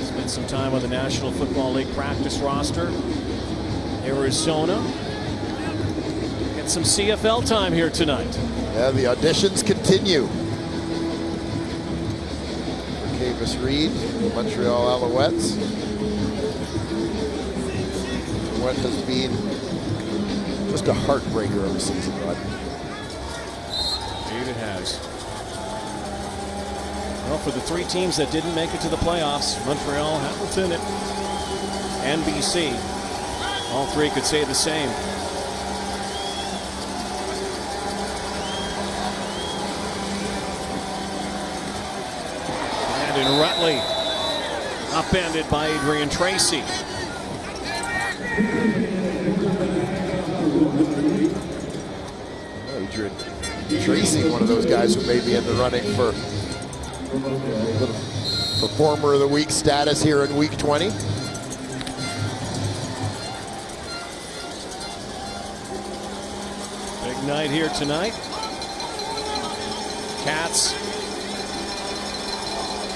Spent some time on the National Football League practice roster. Arizona. Get some CFL time here tonight. Yeah, the auditions continue. For Kavis Reed, the Montreal Alouettes. What has been just a heartbreaker of a season, Rod. Indeed it has. Well, for the three teams that didn't make it to the playoffs, Montreal, Hamilton, and BC, all three could say the same. Brandon Rutley, upended by Adrian Tracy. Adrian Tracy, one of those guys who may be in the running for Performer of the Week status here in Week 20. Big night here tonight. Cats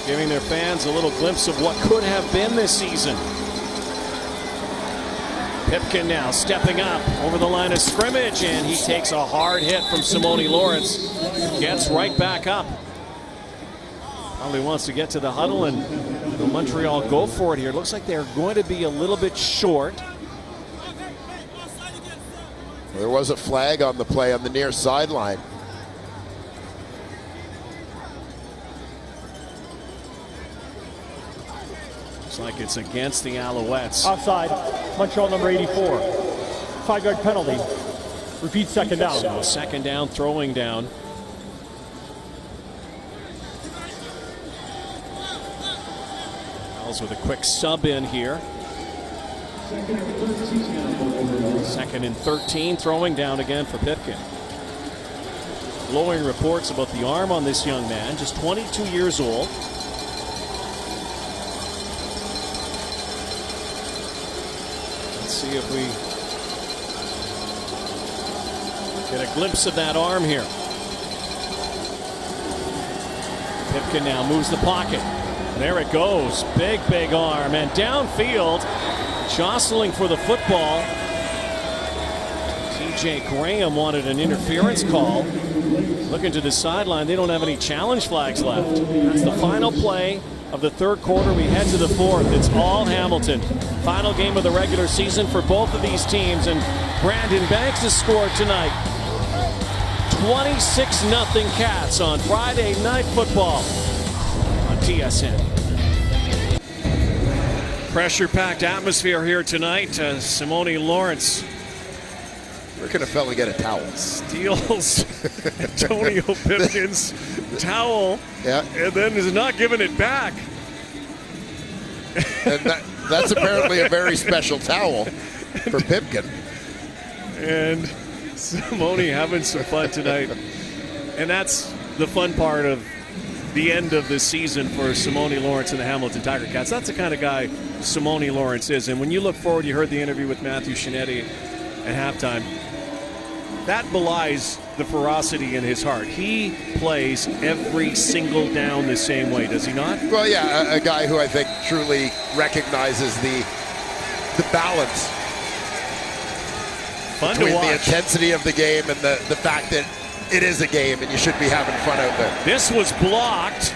giving their fans a little glimpse of what could have been this season. Pipkin now stepping up over the line of scrimmage, and he takes a hard hit from Simone Lawrence. Gets right back up. Probably wants to get to the huddle, and Montreal go for it here. It looks like they're going to be a little bit short. There was a flag on the play on the near sideline. Looks like it's against the Alouettes. Offside, Montreal number 84. 5-yard penalty. Repeat second down. So second down, throwing down. With a quick sub in here. 2nd and 13, throwing down again for Pipkin. Glowing reports about the arm on this young man, just 22 years old. Let's see if we get a glimpse of that arm here. Pipkin now moves the pocket. There it goes. Big, big arm. And downfield, jostling for the football. TJ Graham wanted an interference call. Looking to the sideline, they don't have any challenge flags left. That's the final play of the third quarter. We head to the fourth. It's all Hamilton. Final game of the regular season for both of these teams. And Brandon Banks has scored tonight. 26-0 Cats on Friday Night Football. TSN. Pressure-packed atmosphere here tonight. Simone Lawrence. Where can a fella get a towel? Steals Antonio Pipkin's towel, and then is not giving it back. And that's apparently a very special towel for Pipkin. And Simone having some fun tonight. And that's the fun part of the end of the season for Simone Lawrence and the Hamilton Tiger Cats. That's the kind of guy Simone Lawrence is. And when you look forward, you heard the interview with Matthew Shinetti at halftime. That belies the ferocity in his heart. He plays every single down the same way, does he not? Well, yeah, a guy who I think truly recognizes the balance between the intensity of the game and the fact that it is a game and you should be having fun out there. This was blocked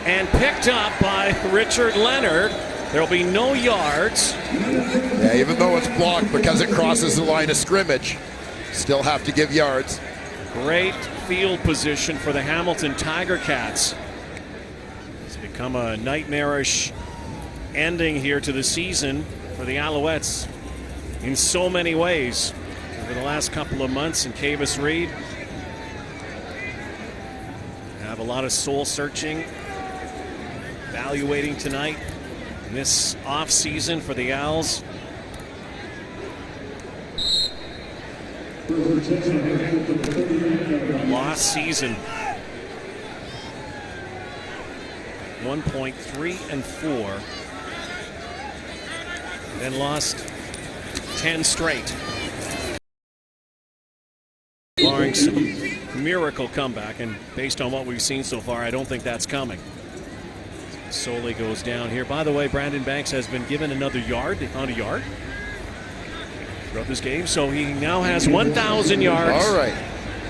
and picked up by Richard Leonard. There'll be no yards. Yeah, even though it's blocked because it crosses the line of scrimmage, still have to give yards. Great field position for the Hamilton Tiger Cats. It's become a nightmarish ending here to the season for the Alouettes in so many ways over the last couple of months. And Kavis Reed have a lot of soul searching, evaluating tonight in this off season for the Owls. The lost season, 1.3-4, then lost 10 straight. Barring some miracle comeback, and based on what we've seen so far, I don't think that's coming. Solely goes down here. By the way, Brandon Banks has been given another yard. They found a yard throughout this game, so he now has 1,000 yards. All right,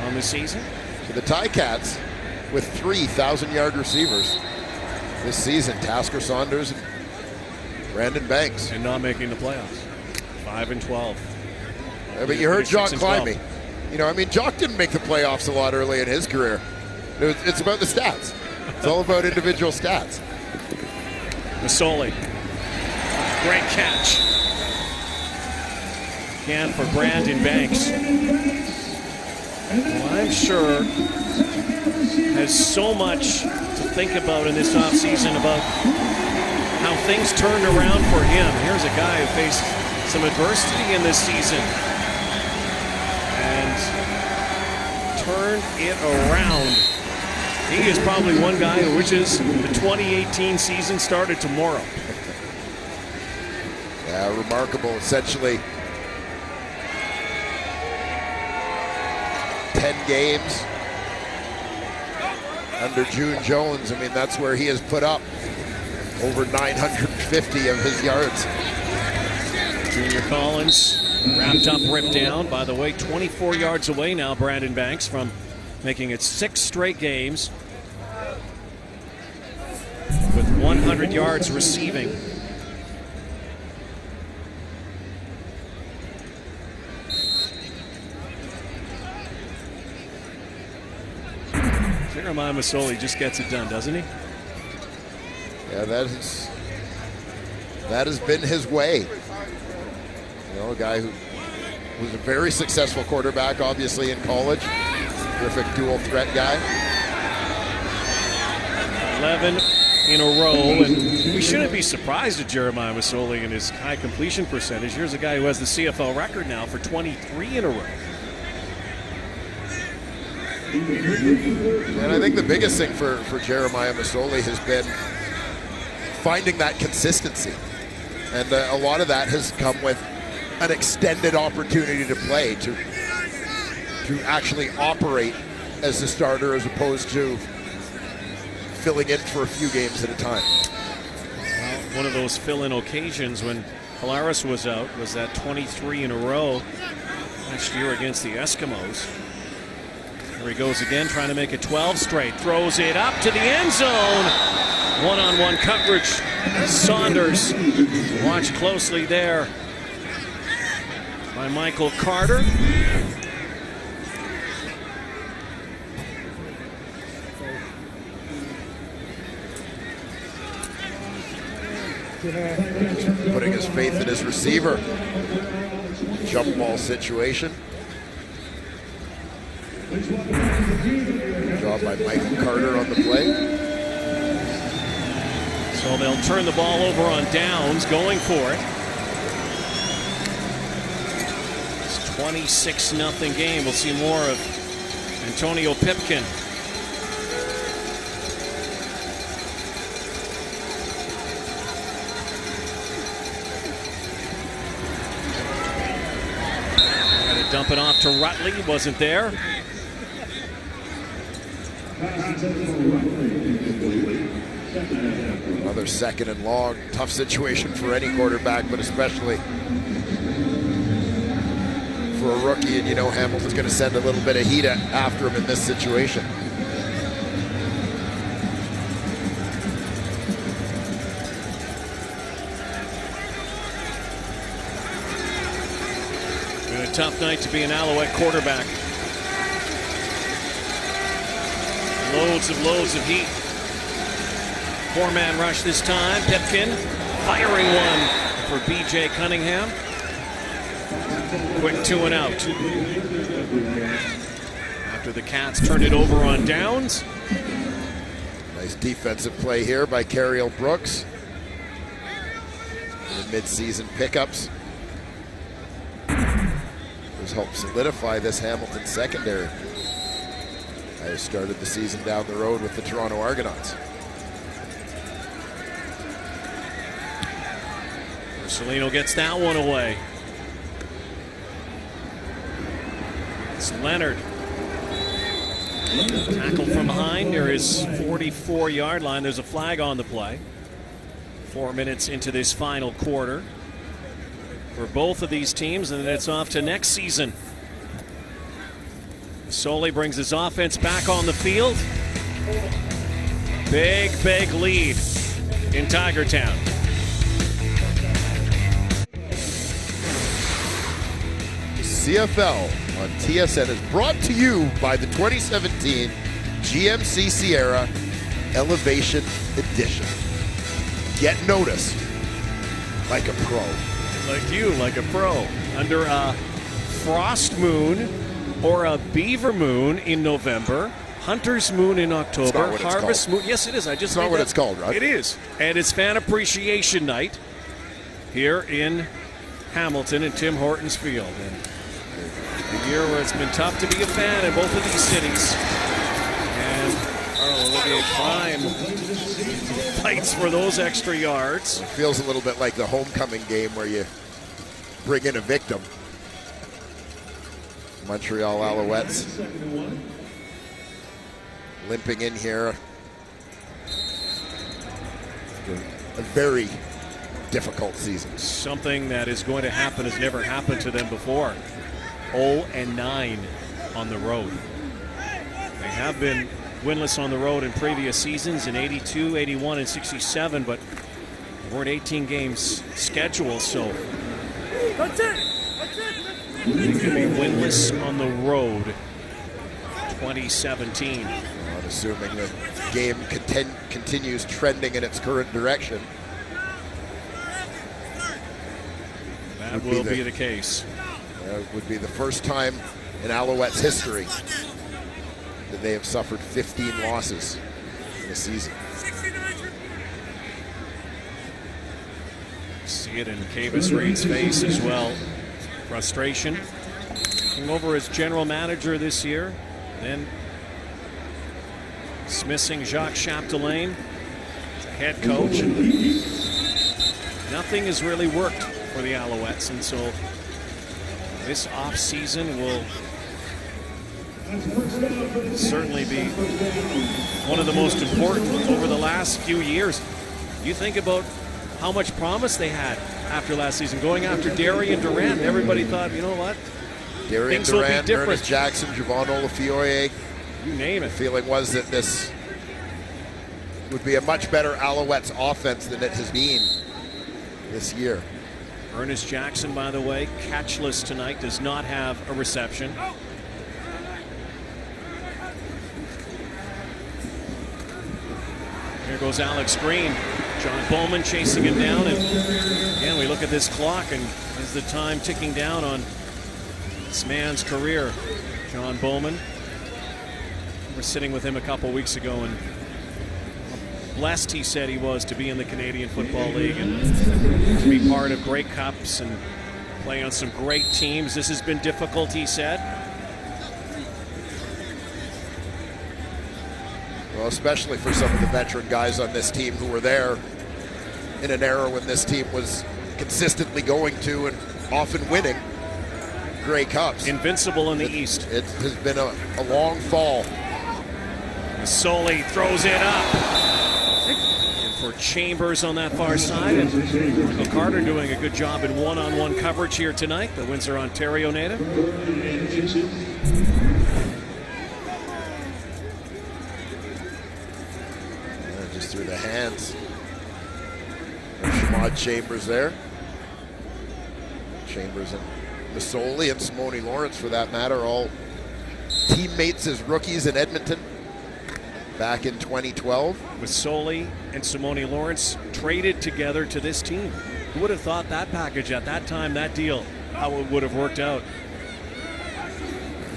on the season. So the Ticats with 3,000-yard receivers this season: Tasker Saunders and Brandon Banks. And not making the playoffs. 5-12. Yeah, but you heard Jock Climbing. You know, I mean, Jock didn't make the playoffs a lot early in his career. It's about the stats. It's all about individual stats. Masoli. Great catch. Again for Brandon Banks. Well, I'm sure has so much to think about in this offseason about how things turned around for him. Here's a guy who faced some adversity in this season and turned it around. He is probably one guy who wishes the 2018 season started tomorrow. Yeah, remarkable. Essentially 10 games under June Jones. I mean, that's where he has put up over 950 of his yards. Junior Collins wrapped up, ripped down. By the way, 24 yards away now, Brandon Banks, from making it 6 straight games with 100 yards receiving. Jeremiah Masoli just gets it done, doesn't he? Yeah, that has been his way. You know, a guy who was a very successful quarterback, obviously, in college. Terrific dual threat guy. 11 in a row, and we shouldn't be surprised at Jeremiah Masoli and his high completion percentage. Here's a guy who has the CFL record now for 23 in a row. And I think the biggest thing for Jeremiah Masoli has been finding that consistency. And a lot of that has come with an extended opportunity to play, to actually operate as the starter as opposed to filling in for a few games at a time. Well, one of those fill-in occasions when Polaris was out was that 23 in a row last year against the Eskimos. Here he goes again, trying to make it 12 straight. Throws it up to the end zone. One-on-one coverage. Saunders. Watch closely there by Michael Carter. Putting his faith in his receiver. Jump ball situation. Good job by Michael Carter on the play. So they'll turn the ball over on downs, going for it. It's 26-0 game. We'll see more of Antonio Pipkin. Got to dump it off to Rutley. Wasn't there. Another second and long. Tough situation for any quarterback, but especially for a rookie. And you know Hamilton's going to send a little bit of heat after him in this situation. Been a tough night to be an Alouette quarterback. Loads of heat. 4-man rush this time. Pipkin firing one for B.J. Cunningham. Quick 2 and out. after the Cats turned it over on downs. Nice defensive play here by Cariel Brooks. The mid-season pickups. Those help solidify this Hamilton secondary. I started the season down the road with the Toronto Argonauts. Marcelino gets that one away. It's Leonard. Tackle from behind near his 44-yard line. There's a flag on the play. 4 minutes into this final quarter for both of these teams, and then it's off to next season. Soley brings his offense back on the field. Big lead in Tigertown. CFL on TSN is brought to you by the 2017 GMC Sierra Elevation Edition. Get noticed like a pro. Like you, like a pro. Under a frost moon or a beaver moon in November, hunter's moon in October, harvest moon. Yes, it is. I just It's not what it's called, right? It is. And it's Fan Appreciation Night here in Hamilton in Tim Hortons Field. And the year where it's been tough to be a fan in both of these cities. And Olivier Prime fights for those extra yards. It feels a little bit like the homecoming game where you bring in a victim. Montreal Alouettes limping in here. A very difficult season. Something that is going to happen has never happened to them before. 0-9 on the road. They have been winless on the road in previous seasons in 82, 81, and 67, but there weren't 18 games scheduled, so they could be winless on the road 2017. Well, assuming the game continues trending in its current direction. That will be the case. It would be the first time in Alouettes history that they have suffered 15 losses in a season. See it in Cavis Reed's face as well. Frustration. Came over as general manager this year. Then dismissing Jacques Chapdelaine as a head coach. And nothing has really worked for the Alouettes, and so this off-season will certainly be one of the most important over the last few years. You think about how much promise they had after last season, going after Darian Durant. Everybody thought, you know what? Darian Things will be Durant, different. Ernest Jackson, Javon Olafioye. You name it. The feeling was that this would be a much better Alouettes offense than it has been this year. Ernest Jackson, by the way, catchless tonight, does not have a reception. Here goes Alex Green. John Bowman chasing him down. And again, we look at this clock, and is the time ticking down on this man's career. John Bowman. We're sitting with him a couple weeks ago, and blessed he said he was to be in the Canadian Football League and to be part of great cups and play on some great teams. This has been difficult, he said. Well, especially for some of the veteran guys on this team who were there in an era when this team was consistently going to and often winning Grey Cups. Invincible in the East. It has been a long fall. Soley throws it up. And for Chambers on that far side. And Michael Carter doing a good job in one-on-one coverage here tonight. The Windsor, Ontario native. Just through the hands of Shamad Chambers there. Chambers and Masoli and Simone Lawrence, for that matter, all teammates as rookies in Edmonton back in 2012. Masoli and Simone Lawrence traded together to this team. Who would have thought that package at that time, that deal, how it would have worked out?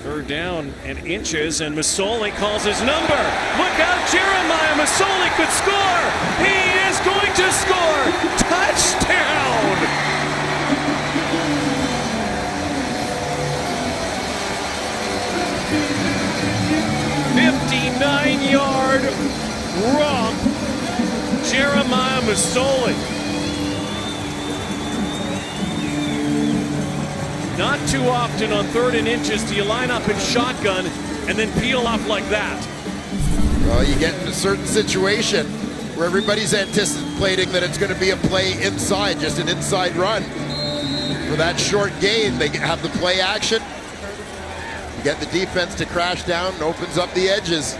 Third down and inches, and Masoli calls his number. Look out, Jeremiah Masoli could score. He is going to score. Touchdown. 59-yard romp. Jeremiah Masoli. Not too often on 3rd and inches do you line up in shotgun and then peel off like that. Well, you get in a certain situation where everybody's anticipating that it's going to be a play inside, just an inside run. For that short gain, they have the play action. You get the defense to crash down and opens up the edges.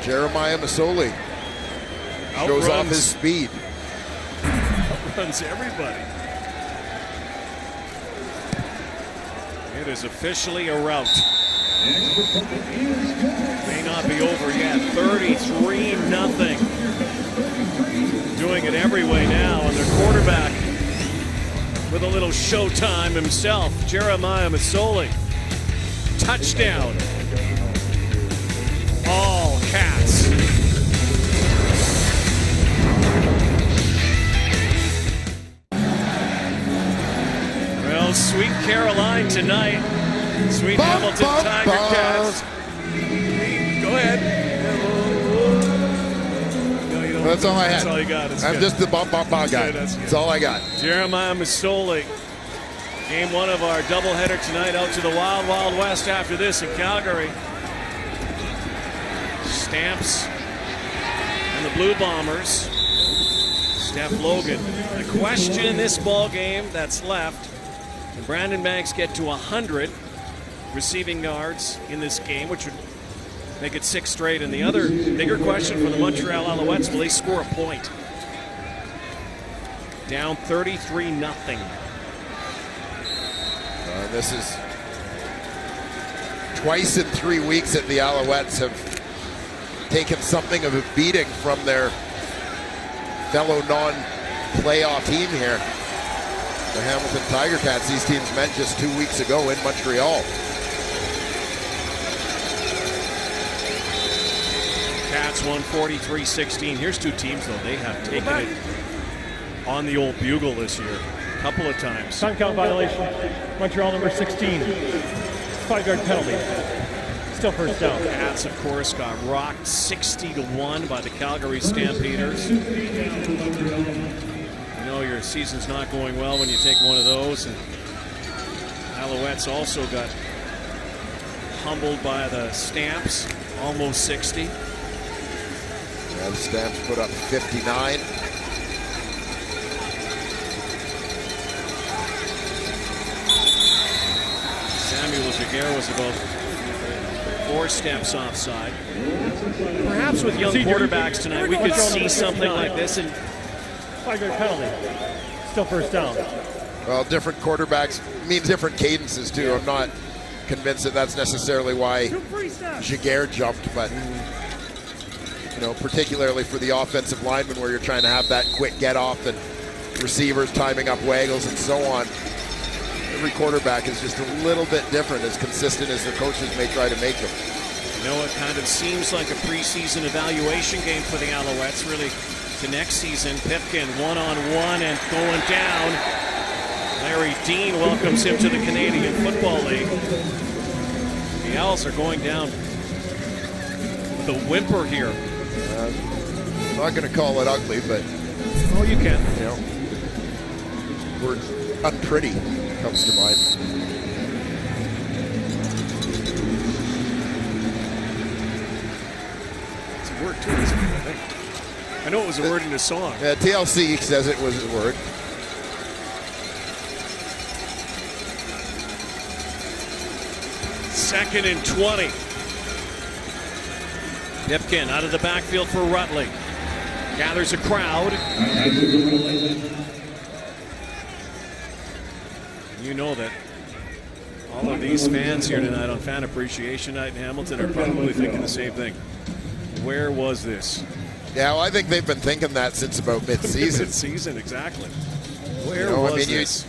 Jeremiah Masoli shows off his speed. Outruns everybody. It is officially a rout. May not be over yet. 33-0. Doing it every way now, and their quarterback with a little showtime himself, Jeremiah Masoli. Touchdown. All Cats. Well, Sweet Caroline tonight. Sweet Hamilton Tiger Cats. Go ahead. No, you don't. That's all I had. That's all you got. I'm just the bump guy. That's all I got. Jeremiah Masoli. Game 1 of our doubleheader tonight, out to the Wild Wild West after this in Calgary. Stamps and the Blue Bombers. Steph Logan. The question in this ball game that's left, can Brandon Banks get to 100 receiving yards in this game, which would make it 6 straight? And the other bigger question for the Montreal Alouettes, will they score a point? Down 33-0. This is twice in 3 weeks that the Alouettes have taken something of a beating from their fellow non-playoff team here. The Hamilton Tiger Cats, these teams met just 2 weeks ago in Montreal. Cats won 43-16. Here's two teams, though. They have taken it on the old bugle this year a couple of times. Time count violation. Montreal number 16. 5-yard penalty. Still first down. Cats, of course, got rocked 60-1 by the Calgary Stampeders. You know your season's not going well when you take one of those. And Alouettes also got humbled by the Stamps, almost 60. Yeah, the Stamps put up 59. Samuel Jaguar was about 4 steps offside. Perhaps with young quarterbacks tonight, we could see something like this. And 5-yard penalty. Still first down. Well, different quarterbacks means different cadences too. I'm not convinced that that's necessarily why Jaguar jumped, but you know, particularly for the offensive lineman where you're trying to have that quick get off and receivers timing up waggles and so on. Every quarterback is just a little bit different, as consistent as the coaches may try to make them. You know, it kind of seems like a preseason evaluation game for the Alouettes, really, to next season. Pipkin one-on-one and going down. Larry Dean welcomes him to the Canadian Football League. The Owls are going down with a whimper here. I'm not going to call it ugly, but oh, you can. You know, word unpretty comes to mind. It's a word too, isn't it? I think. I know it was a word in the song. TLC says it was a word. Second and 20. Pipkin out of the backfield for Rutley. Gathers a crowd. You know that all of these fans here tonight on Fan Appreciation Night in Hamilton are probably thinking the same thing. Where was this? Yeah, well, I think they've been thinking that since about mid-season. Mid-season, exactly. Where was this?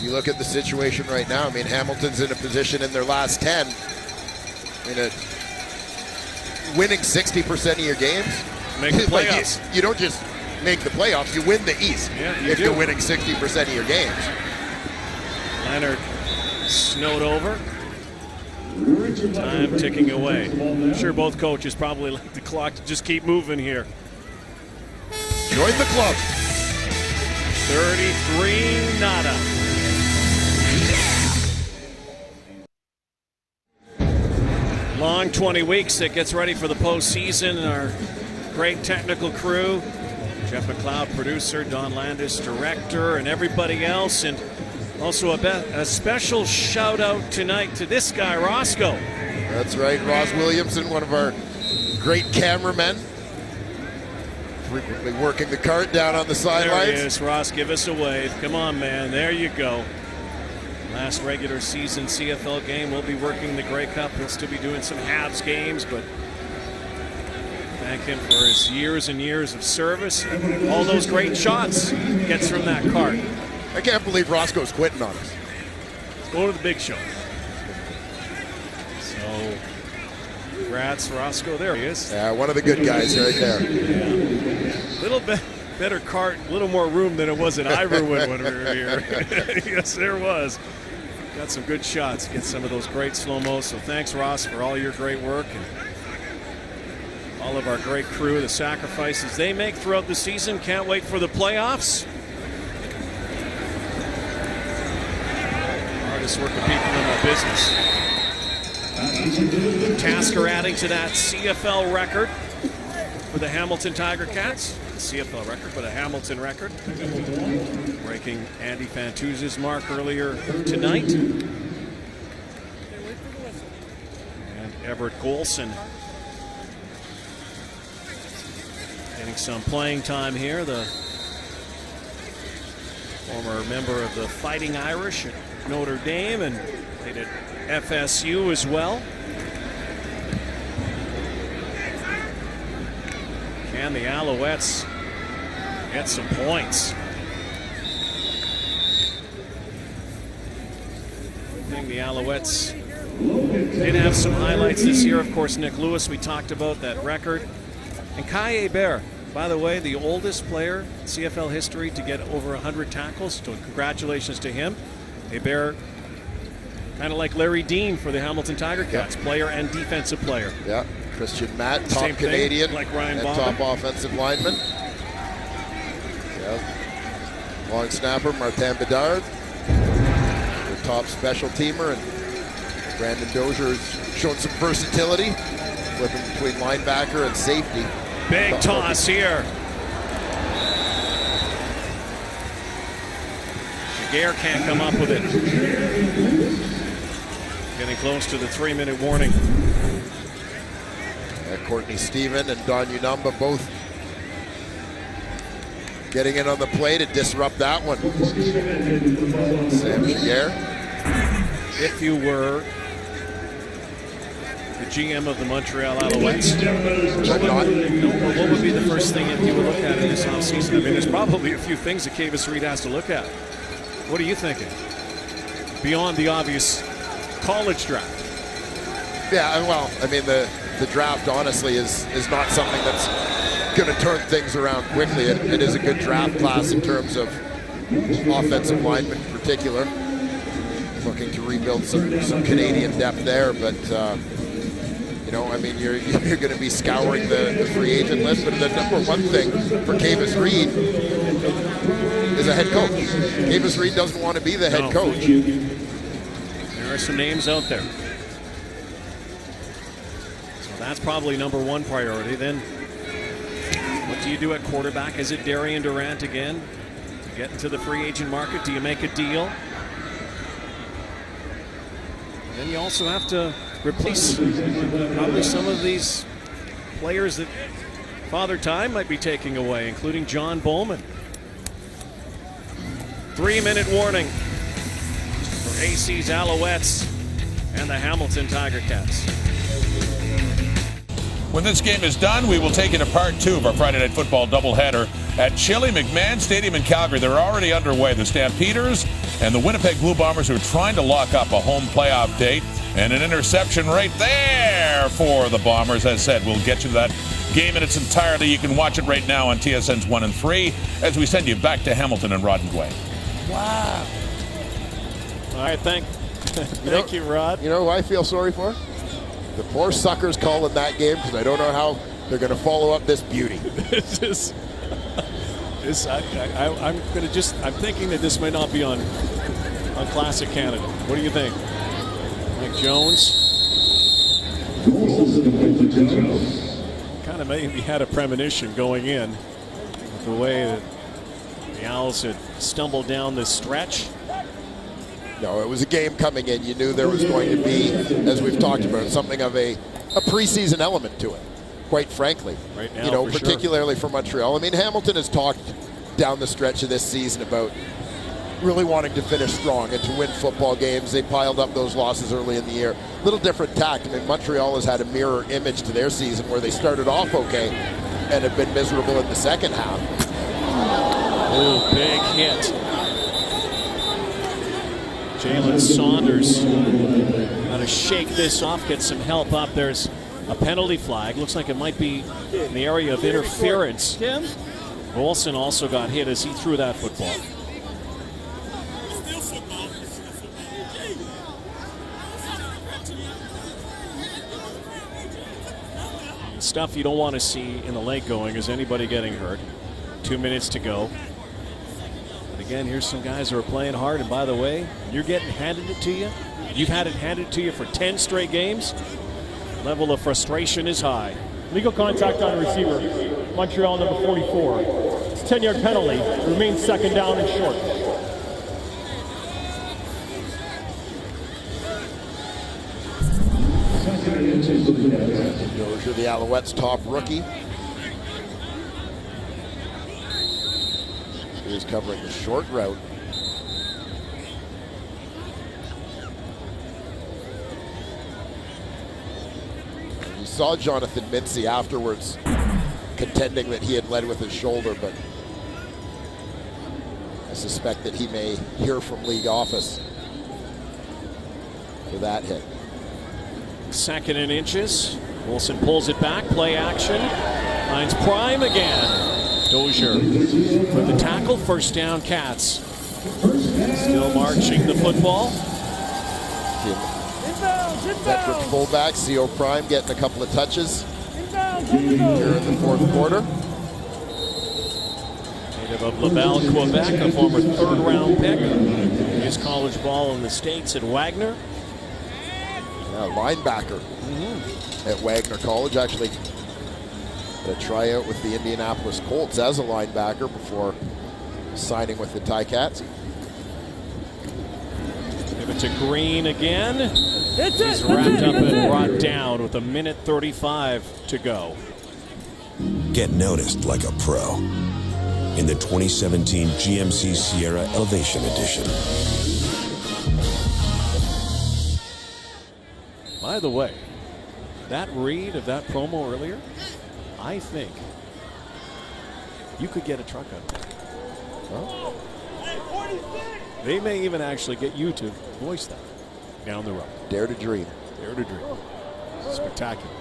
You You look at the situation right now. I mean, Hamilton's in a position in their last 10. Winning 60% of your games. Make the playoffs. You don't just make the playoffs, you win the East if you're winning 60% of your games. Leonard snowed over. Time ticking away. I'm sure both coaches probably like the clock to just keep moving here. Join the club. 33 nada. Long 20 weeks that gets ready for the postseason. Our great technical crew, Jeff McLeod, producer, Don Landis, director, and everybody else. And also a special shout out tonight to this guy, Roscoe. That's right, Ross Williamson, one of our great cameramen. Frequently working the cart down on the sidelines. There he is, Ross, give us a wave. Come on, man, there you go. Last regular season CFL game, we'll be working the Grey Cup. He'll still be doing some Habs games, but thank him for his years and years of service. All those great shots he gets from that cart. I can't believe Roscoe's quitting on us. Let's go to the big show. So, congrats, Roscoe. There he is. Yeah, one of the good guys right there. Yeah. Little bit better cart, a little more room than it was at Iverwood when we were here. Yes, there was. Got some good shots. Get some of those great slow-mo. So thanks, Ross, for all your great work and all of our great crew, the sacrifices they make throughout the season. Can't wait for the playoffs. Hardest working people in my business. Tasker adding to that CFL record for the Hamilton Tiger Cats. CFL record, but a Hamilton record. Breaking Andy Fantuz's mark earlier tonight. And Everett Golson getting some playing time here. The former member of the Fighting Irish at Notre Dame and played at FSU as well. Can the Alouettes get some points? I think the Alouettes did have some highlights this year. Of course, Nick Lewis, we talked about that record. And Kai Hebert, by the way, the oldest player in CFL history to get over 100 tackles. So congratulations to him. Hebert, kind of like Larry Dean for the Hamilton Tiger Cats, player and defensive player. Yeah. Christian Matt, top Same Canadian, thing, like Ryan and Bombin. top offensive lineman. Yeah. Long snapper, Martin Bedard, their top special teamer, and Brandon Dozier has shown some versatility, flipping between linebacker and safety. Big toss here. Gare can't come up with it. Getting close to the 3-minute warning. Courtney Stephen and Don Unumba both getting in on the play to disrupt that one. Sam Gare. If you were the GM of the Montreal Alouettes, what would be the first thing that you would look at in this offseason? I mean, there's probably a few things that Kavis Reed has to look at. What are you thinking? Beyond the obvious college draft. Yeah, well, I mean, the draft, honestly, is not something that's going to turn things around quickly. It is a good draft class in terms of offensive linemen in particular. Looking to rebuild some Canadian depth there, but you know, I mean, you're going to be scouring the free agent list. But the number one thing for Kavis Reed is a head coach. Kavis Reed doesn't want to be the head coach. There are some names out there. That's probably number one priority. Then what do you do at quarterback? Is it Darian Durant again? To get into the free agent market, do you make a deal? And then you also have to replace probably some of these players that Father Time might be taking away, including John Bowman. 3-minute warning for AC's Alouettes and the Hamilton Tiger Cats. When this game is done, we will take you to part 2 of our Friday Night Football doubleheader at Chili McMahon Stadium in Calgary. They're already underway. The Stampeders and the Winnipeg Blue Bombers are trying to lock up a home playoff date. And an interception right there for the Bombers. As said, we'll get you to that game in its entirety. You can watch it right now on TSN's 1 and 3 as we send you back to Hamilton and Rod and Dwayne. Wow. All right, thank you, Rod. You know who I feel sorry for? The poor suckers calling that game, because I don't know how they're going to follow up this beauty. I'm thinking that this may not be on Classic Canada. What do you think? Mike Jones kind of maybe had a premonition going in with the way that the Owls had stumbled down this stretch. No, it was a game coming in. You knew there was going to be, as we've talked about, something of a preseason element to it, quite frankly. Right now, particularly for Montreal. I mean, Hamilton has talked down the stretch of this season about really wanting to finish strong and to win football games. They piled up those losses early in the year. Little different tact. I mean, Montreal has had a mirror image to their season where they started off okay and have been miserable in the second half. Oh, big hit. Jalen Saunders got to shake this off, get some help up. There's a penalty flag. Looks like it might be in the area of interference. Olsen also got hit as he threw that football. Stuff you don't want to see in the late going is anybody getting hurt. 2 minutes to go. But again, here's some guys who are playing hard. And by the way, you're getting handed it to you. You've had it handed to you for 10 straight games. Level of frustration is high. Legal contact on receiver. Montreal number 44. It's a 10-yard penalty. It remains second down and short. Dozier, the Alouettes' top rookie. He's covering the short route. You saw Jonathan Mincy afterwards contending that he had led with his shoulder, but I suspect that he may hear from league office for that hit. 2nd and inches. Wilson pulls it back. Play action. Finds Prime again. Dozier for the tackle. First down, Cats. Still marching the football. Veteran fullback, CO Prime, getting a couple of touches here in the fourth quarter. Native of Laval, Quebec, a former 3rd-round pick. His college ball in the States at Wagner. Linebacker at Wagner College. Actually, a tryout with the Indianapolis Colts as a linebacker before signing with the Ticats. Give it to Green again. He's wrapped up and brought down with 1:35 to go. Get noticed like a pro in the 2017 GMC Sierra Elevation Edition. By the way, that read of that promo earlier, I think you could get a truck out of it. Huh? They may even actually get you to voice that down the road. Dare to dream. Dare to dream. Spectacular.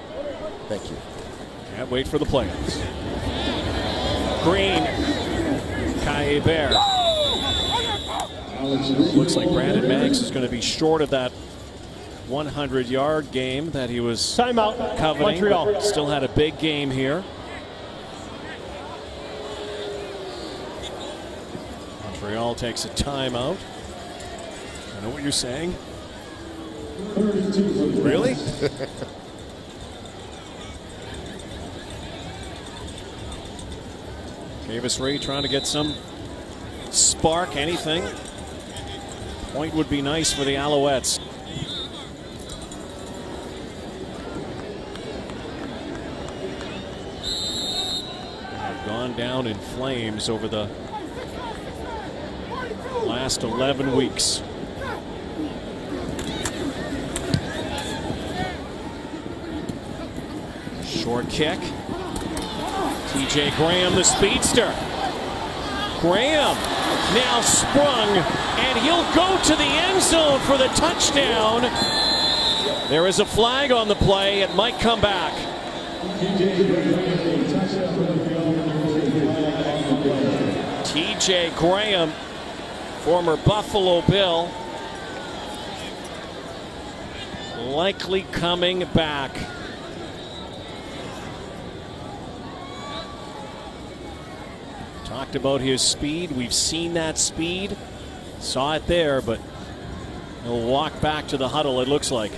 Thank you. Can't wait for the playoffs. Green. Kai Bear. Looks like Brandon Banks is going to be short of that 100-yard game that he was timeout coveting. Montreal. Still had a big game here. Montreal takes a timeout. I know what you're saying. Really? Davis Ray trying to get some spark, anything. Point would be nice for the Alouettes. Gone down in flames over the last 11 weeks. Short kick. TJ Graham, the speedster. Graham now sprung, and he'll go to the end zone for the touchdown. There is a flag on the play. It might come back. TJ Graham, former Buffalo Bill, likely coming back. Talked about his speed. We've seen that speed. Saw it there, but he'll walk back to the huddle, it looks like.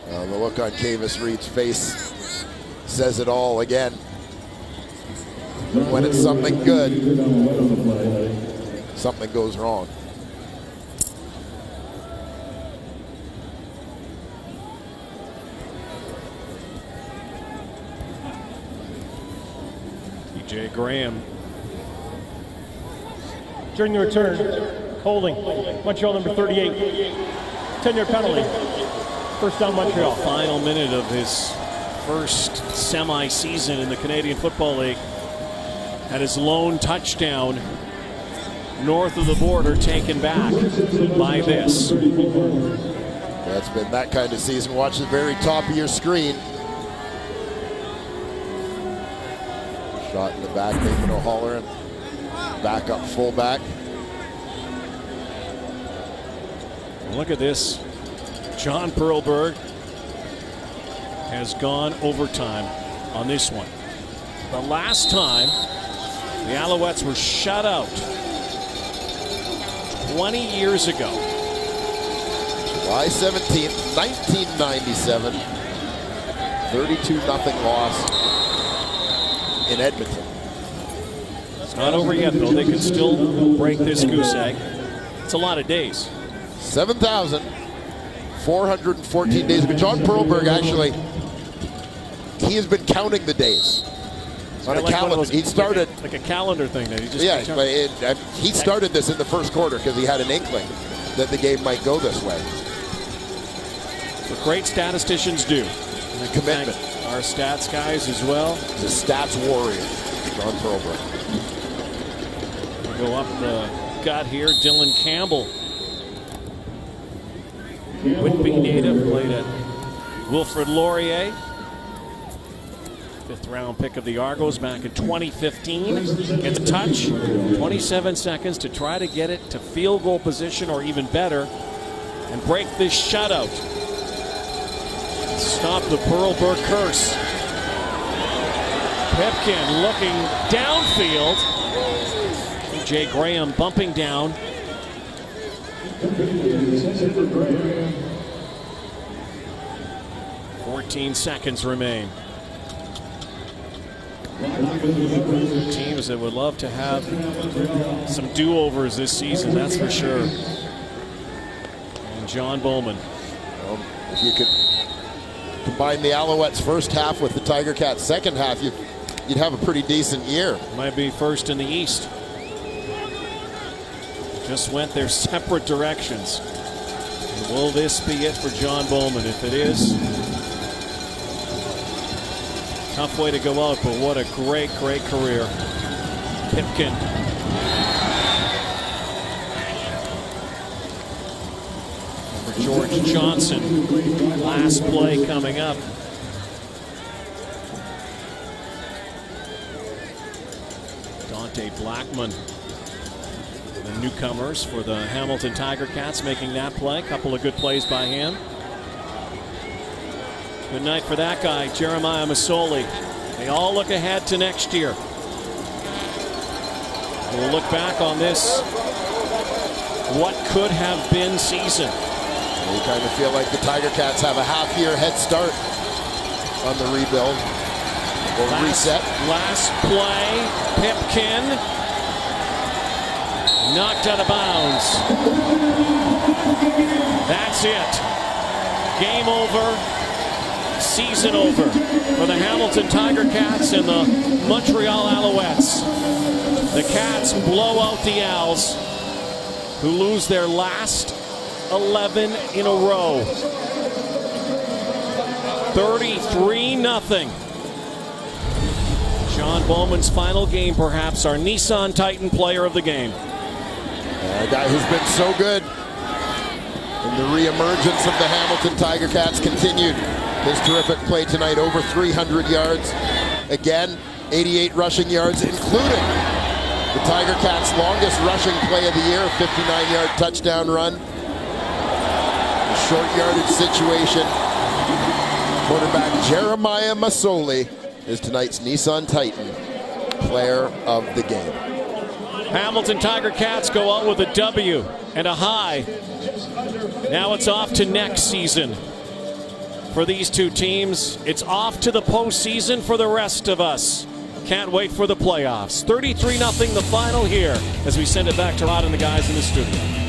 The look on Kavis Reed's face says it all again. When it's something good, something goes wrong. TJ Graham. During the return, holding, Montreal number 38, 10-yard penalty. First down, Montreal. Final minute of his first semi-season in the Canadian Football League. Had his lone touchdown north of the border taken back by this. That's been that kind of season. Watch the very top of your screen. Shot in the back, Nathan O'Halloran. Back up fullback. Look at this. John Perlberg has gone overtime on this one. The last time the Alouettes were shut out 20 years ago. July 17th, 1997. 32-0 loss in Edmonton. It's not over yet, though. They can still break this goose egg. It's a lot of days. 7,414 days. But John Perlberg, actually, he has been counting the days on a calendar. He started like a calendar thing that he just he started this in the first quarter because he had an inkling that the game might go this way. What great statisticians do. And the commitment. Our stats guys as well. The stats warrior, John Perlberg. We'll go up the gut here. Dylan Campbell. Whitby native, played at Wilfrid Laurier. 5th round pick of the Argos back in 2015. Gets a touch. 27 seconds to try to get it to field goal position or even better and break this shutout. Stop the Perlberg curse. Pipkin looking downfield. TJ Graham bumping down. 14 seconds remain. Teams that would love to have some do-overs this season, that's for sure. And John Bowman. If you could combine the Alouettes first half with the Tiger Cats second half, you'd have a pretty decent year. Might be first in the East. Just went their separate directions. And will this be it for John Bowman? If it is, tough way to go out, but what a great, great career. Pipkin. For George Johnson. Last play coming up. Dante Blackman. The newcomers for the Hamilton Tiger Cats making that play. Couple of good plays by him. Good night for that guy, Jeremiah Masoli. They all look ahead to next year. We'll look back on this what could have been season. You kind of feel like the Tiger Cats have a half-year head start on the rebuild or reset. Last play, Pipkin. Knocked out of bounds. That's it. Game over. Season over for the Hamilton Tiger Cats and the Montreal Alouettes. The Cats blow out the Owls, who lose their last 11 in a row. 33-0. John Bowman's final game, perhaps our Nissan Titan player of the game. A guy who's been so good. And the reemergence of the Hamilton Tiger Cats continued. His terrific play tonight, over 300 yards. Again, 88 rushing yards, including the Tiger Cats' longest rushing play of the year, a 59-yard touchdown run. A short yardage situation. Quarterback Jeremiah Masoli is tonight's Nissan Titan player of the game. Hamilton Tiger Cats go out with a W and a high. Now it's off to next season for these two teams. It's off to the postseason for the rest of us. Can't wait for the playoffs. 33-0 the final here as we send it back to Rod and the guys in the studio.